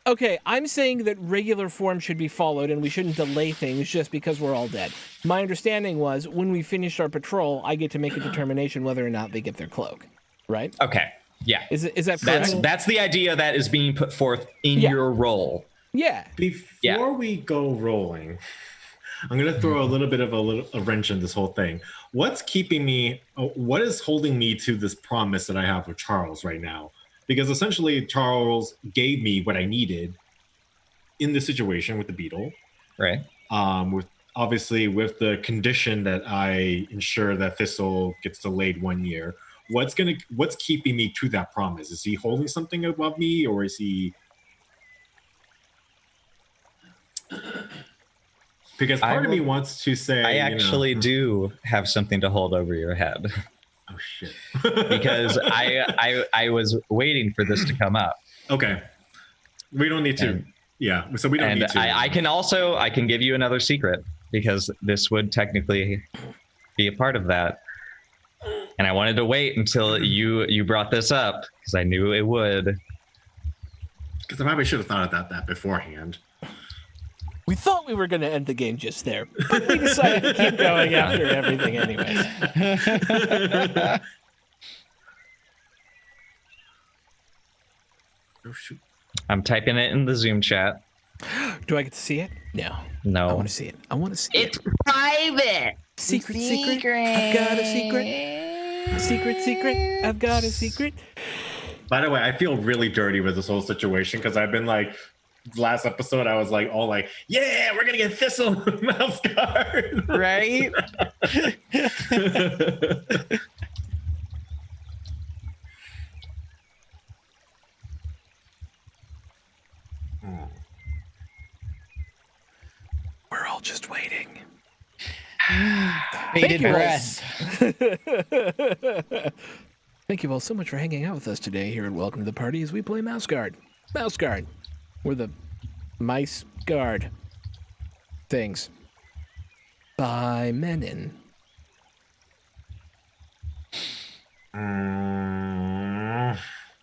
okay, I'm saying that regular form should be followed and we shouldn't delay things just because we're all dead. My understanding was when we finish our patrol, I get to make a determination whether or not they get their cloak, right? Okay. Yeah. Is that correct? That's the idea that is being put forth in your role. Yeah. Before we go rolling, I'm going to throw a little bit of a wrench in this whole thing. What's keeping me? What is holding me to this promise that I have with Charles right now? Because essentially, Charles gave me what I needed in the situation with the beetle. Right. With the condition that I ensure that Thistle gets delayed 1 year. What's keeping me to that promise? Is he holding something above me, or is he? Because part of me wants to say, I actually do have something to hold over your head. Oh shit! Because I was waiting for this to come up. Okay, we don't need to. So we don't need to. I can give you another secret because this would technically be a part of that. And I wanted to wait until you brought this up because I knew it would. Because I probably should have thought of that beforehand. We thought we were going to end the game just there, but we decided to keep going after everything anyways. Oh shoot! I'm typing it in the Zoom chat. Do I get to see it? No. No. I want to see it. I want to see it. It's private. Secret. I've got a secret. Secret. I've got a secret. By the way, I feel really dirty with this whole situation because I've been like, last episode, I was like, yeah, we're gonna get Thistle Mouseguard. Right? We're all just waiting. Bated breath. Thank you all so much for hanging out with us today here at Welcome to the Party as we play Mouseguard. Mouseguard. We're the mice guard things by Menin. Womp,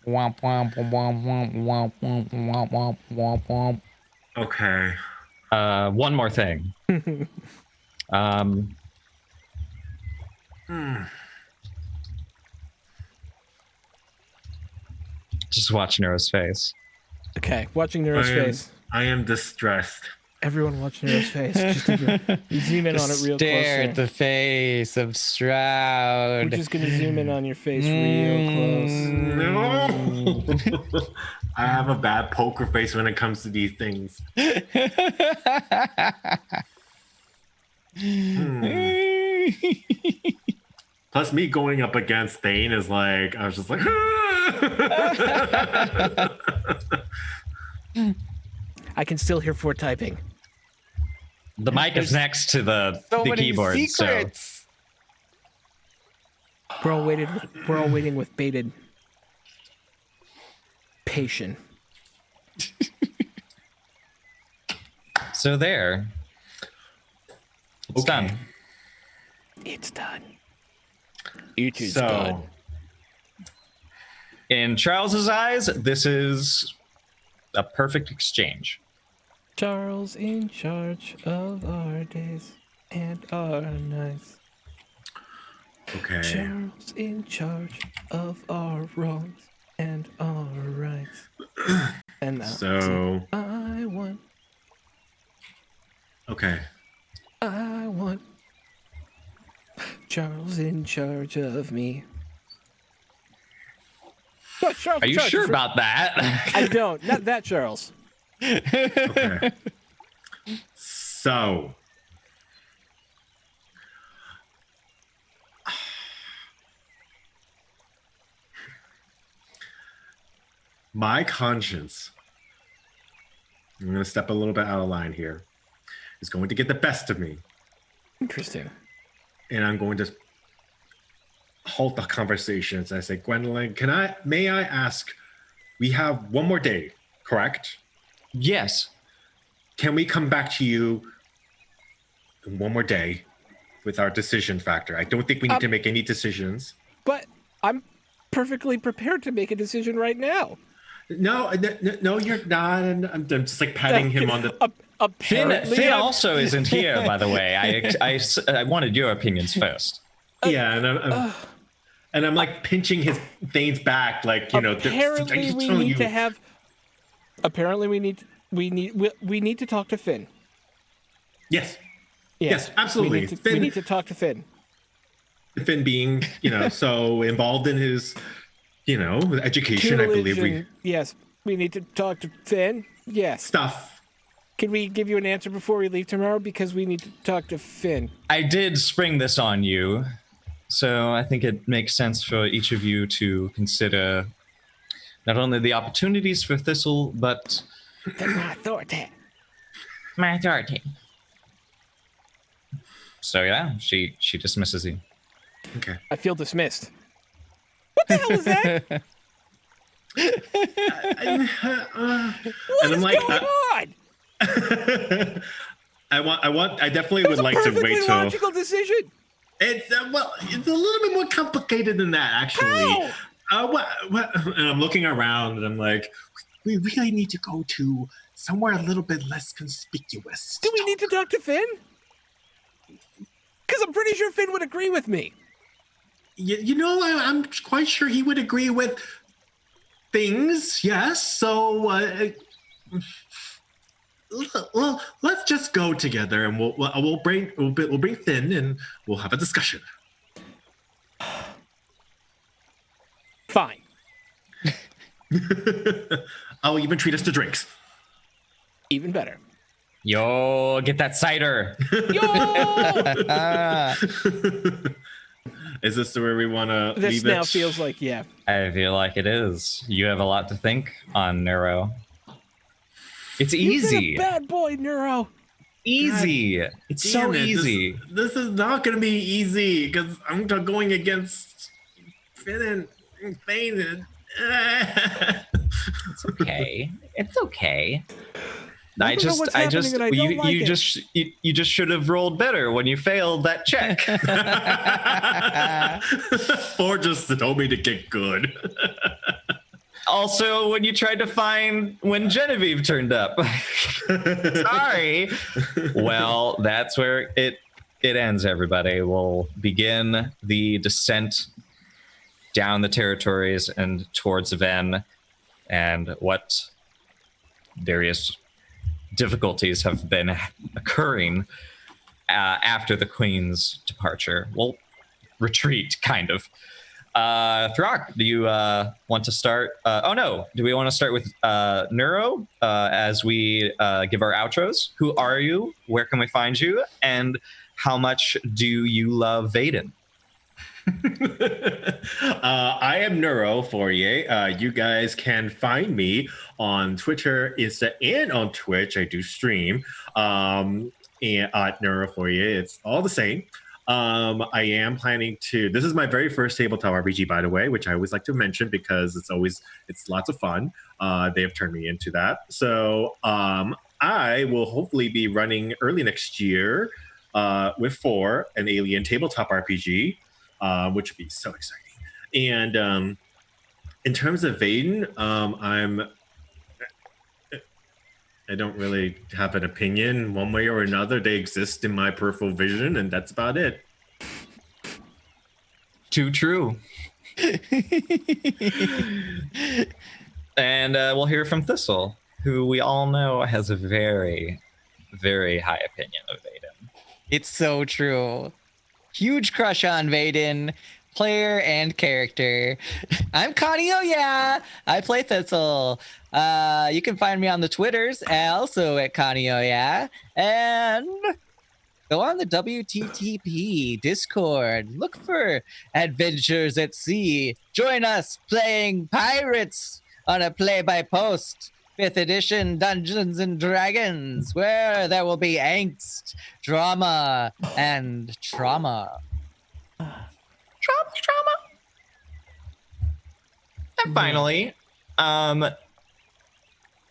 womp, womp, womp, womp, womp, womp, womp, womp, womp. Okay. One more thing. Just watch Nero's face. Okay, watching Nero's face. I am distressed. Everyone watch Nero's face. Just zoom in on it real Stare close. at the face of Stroud. We're just gonna zoom in on your face real close. No. I have a bad poker face when it comes to these things. Plus, me going up against Thane is like, I was just like, I can still hear Fort typing. The mic is next to the many keyboard. secrets. We're all waiting with bated patience. So there. It's done. It's done. It is so. done. In Charles's eyes, this is a perfect exchange. Charles in charge of our days and our nights. Okay. Charles in charge of our wrongs and our rights. And now So. I want. Okay. I want. Charles in charge of me. No, Charles Are in you charge sure of- about that? I don't. Not that Charles. Okay. So, my conscience, I'm going to step a little bit out of line here, is going to get the best of me. Interesting. And I'm going to halt the conversation. As I say, Gwendolyn, may I ask, we have one more day, correct? Yes. Can we come back to you in one more day with our decision factor? I don't think we need to make any decisions. But I'm perfectly prepared to make a decision right now. No, you're not. And I'm just like patting him on the. Finn, Apparently, Finn I'm- also isn't here, by the way. I wanted your opinions first. Yeah, and I'm like pinching his veins back, like Apparently, we need to have. Apparently, we need to talk to Finn. Yes, yes, absolutely. We need to talk to Finn. Finn being so involved in his education, I believe Tutelage and- yes, we need to talk to Finn. Yes. stuff. Can we give you an answer before we leave tomorrow? Because we need to talk to Finn. I did spring this on you, so I think it makes sense for each of you to consider not only the opportunities for Thistle, but My authority. My authority. so yeah, she dismisses you. Okay. I feel dismissed. What the hell is that? And What is I'm like, going on? I definitely That was would a like to perfectly wait till logical decision. it's it's a little bit more complicated than that, actually. How? And I'm looking around and I'm like, we really need to go to somewhere a little bit less conspicuous. Do we need to talk to Finn? Because I'm pretty sure Finn would agree with me. I'm quite sure he would agree with things. Yes. So, well, let's just go together, and we'll bring Finn, and we'll have a discussion. Fine. I'll even treat us to drinks. Even better. Yo, get that cider. Yo! Is this where we want to This leave now it? feels like, yeah. I feel like it is. You have a lot to think on, Neuro. It's You've been easy. a bad boy, Neuro. Easy. It's so Damn it, easy. This is not going to be easy because I'm going against Finn and Fane. It's okay. It's okay. I don't know what's happening and I don't like it. you just should have rolled better when you failed that check. Or just told me to get good. Also, when you tried to find when Genevieve turned up. Sorry. Well, that's where it ends, everybody. We'll begin the descent down the territories and towards Venn, and what various difficulties have been occurring after the Queen's departure. Well, retreat, kind of. Throck, do you want to start? Do we want to start with Neuro as we give our outros? Who are you? Where can we find you? And how much do you love Vaden? I am Neuro Fourier. You guys can find me on Twitter, Insta, and on Twitch. I do stream and at Neuro Fourier. It's all the same. I am planning to. This is my very first tabletop RPG, by the way, which I always like to mention because it's lots of fun. They have turned me into that. So I will hopefully be running early next year with 4 an alien tabletop RPG. Which would be so exciting. And in terms of Vaden, I don't really have an opinion one way or another. They exist in my peripheral vision, and that's about it. Too true. And we'll hear from Thistle, who we all know has a very, very high opinion of Vaden. It's so true. huge crush on Vaden, player and character. I'm Connie. Oh yeah, I play Thistle. You can find me on the Twitters, also at Connie. Oh yeah, and go on the WTTP Discord. Look for Adventures at Sea. Join us playing pirates on a play-by-post 5th edition Dungeons and Dragons, where there will be angst, drama, and trauma. Trauma. And finally,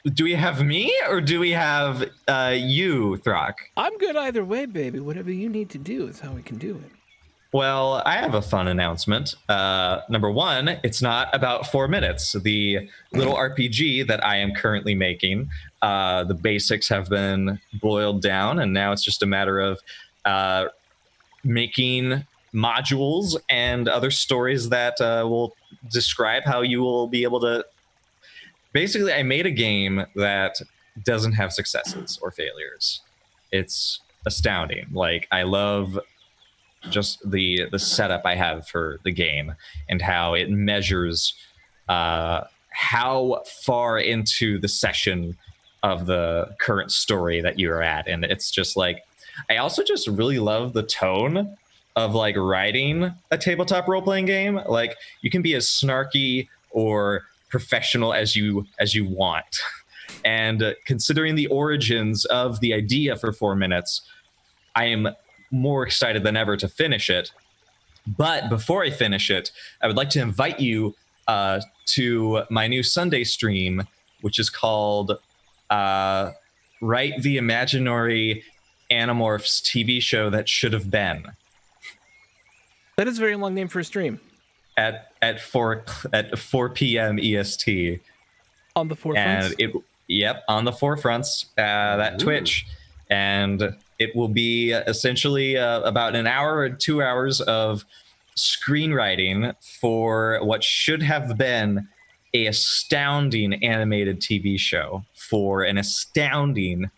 do we have me or do we have you, Throck? I'm good either way, baby. Whatever you need to do is how we can do it. Well, I have a fun announcement. Number one, it's not about 4 minutes. The little RPG that I am currently making, the basics have been boiled down, and now it's just a matter of making modules and other stories that will describe how you will be able to. Basically, I made a game that doesn't have successes or failures. It's astounding. Like, I love just the setup I have for the game and how it measures how far into the session of the current story that you're at. And it's just like, I also just really love the tone of like writing a tabletop role-playing game. Like, you can be as snarky or professional as you want. And considering the origins of the idea for 4 minutes, I am more excited than ever to finish it. But before I finish it, I would like to invite you to my new Sunday stream, which is called Write the Imaginary Animorphs TV show that should have been. That is a very long name for a stream. At 4 p.m. EST. On the forefronts? And on the forefronts, that Twitch. And it will be essentially about an hour or 2 hours of screenwriting for what should have been a astounding animated TV show for an astounding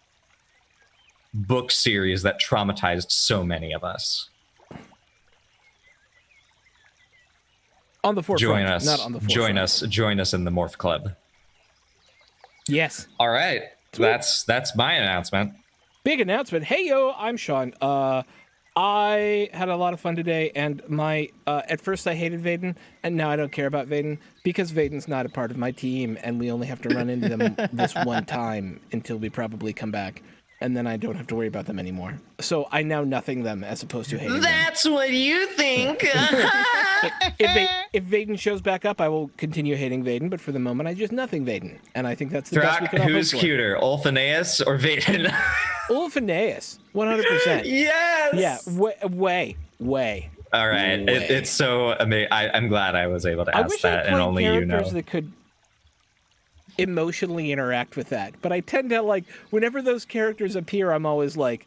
book series that traumatized so many of us. On the forefront, join us. Not on the forefront. Join us in the Morph Club. Yes. All right. That's my announcement. Big announcement. Hey, yo, I'm Sean. I had a lot of fun today, and at first I hated Vaden, and now I don't care about Vaden, because Vaden's not a part of my team, and we only have to run into them this one time until we probably come back, and then I don't have to worry about them anymore. So I now nothing them as opposed to hating them. That's what you think. If Vaden shows back up, I will continue hating Vaden, but for the moment, I just nothing Vaden, and I think that's the best we can all who's hope for. cuter, Ulfineus or Vaden? Ulfineus, 100%. Yes. Yeah, way. All right, it's so amazing. I'm glad I was able to ask that, and only you know. That could emotionally interact with that, but I tend to like whenever those characters appear, I'm always like,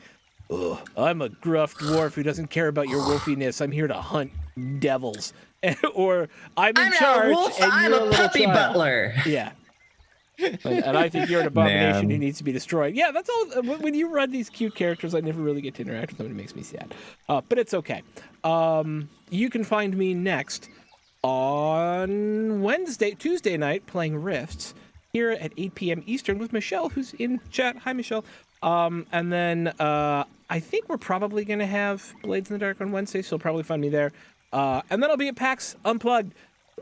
ugh, I'm a gruff dwarf who doesn't care about your wolfiness. I'm here to hunt devils, or I'm in charge. A wolf, and I'm you're a little puppy child. butler. Yeah. And I think you're an abomination who needs to be destroyed. Yeah, that's all. When you run these cute characters, I never really get to interact with them. It makes me sad. But it's okay. You can find me next on Tuesday night, playing Rifts here at 8 p.m. Eastern with Michelle, who's in chat. Hi, Michelle. And then I think we're probably going to have Blades in the Dark on Wednesday, so you'll probably find me there. And then I'll be at PAX Unplugged,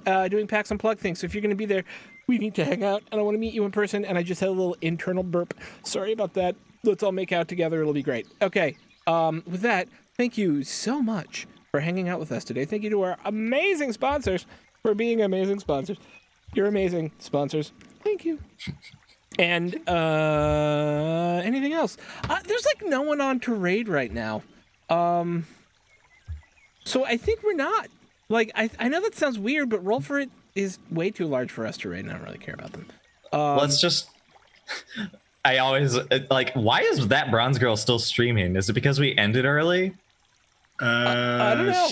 doing PAX Unplugged things. So if you're going to be there, we need to hang out, and I want to meet you in person. And I just had a little internal burp. Sorry about that. Let's all make out together. It'll be great. Okay. With that, thank you so much for hanging out with us today. Thank you to our amazing sponsors for being amazing sponsors. You're amazing sponsors. Thank you. And anything else? There's like no one on to raid right now. So I think we're not. Like, I know that sounds weird, but Roll for It is way too large for us to raid, and I don't really care about them. Let's just... I always... Like, why is that Bronze Girl still streaming? Is it because we ended early? I don't know.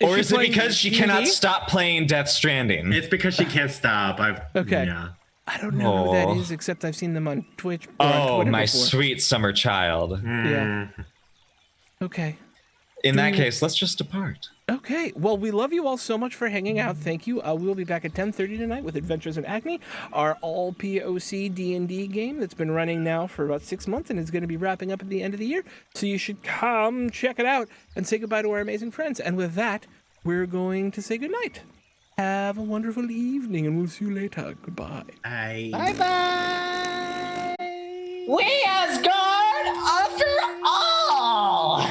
Or is it because she cannot stop playing Death Stranding? It's because she can't stop. Okay. Yeah. I don't know who that is, except I've seen them on Twitch. Or on Oh, Twitter my before. sweet summer child. Yeah. Okay. In that case, let's just depart. Okay, well, we love you all so much for hanging out. Thank you. We will be back at 10:30 tonight with Adventures in Acne, our all POC D&D game that's been running now for about 6 months and is going to be wrapping up at the end of the year. So you should come check it out and say goodbye to our amazing friends. And with that, we're going to say goodnight. Have a wonderful evening, and we'll see you later. Goodbye. Bye-bye. We Asgard are for all.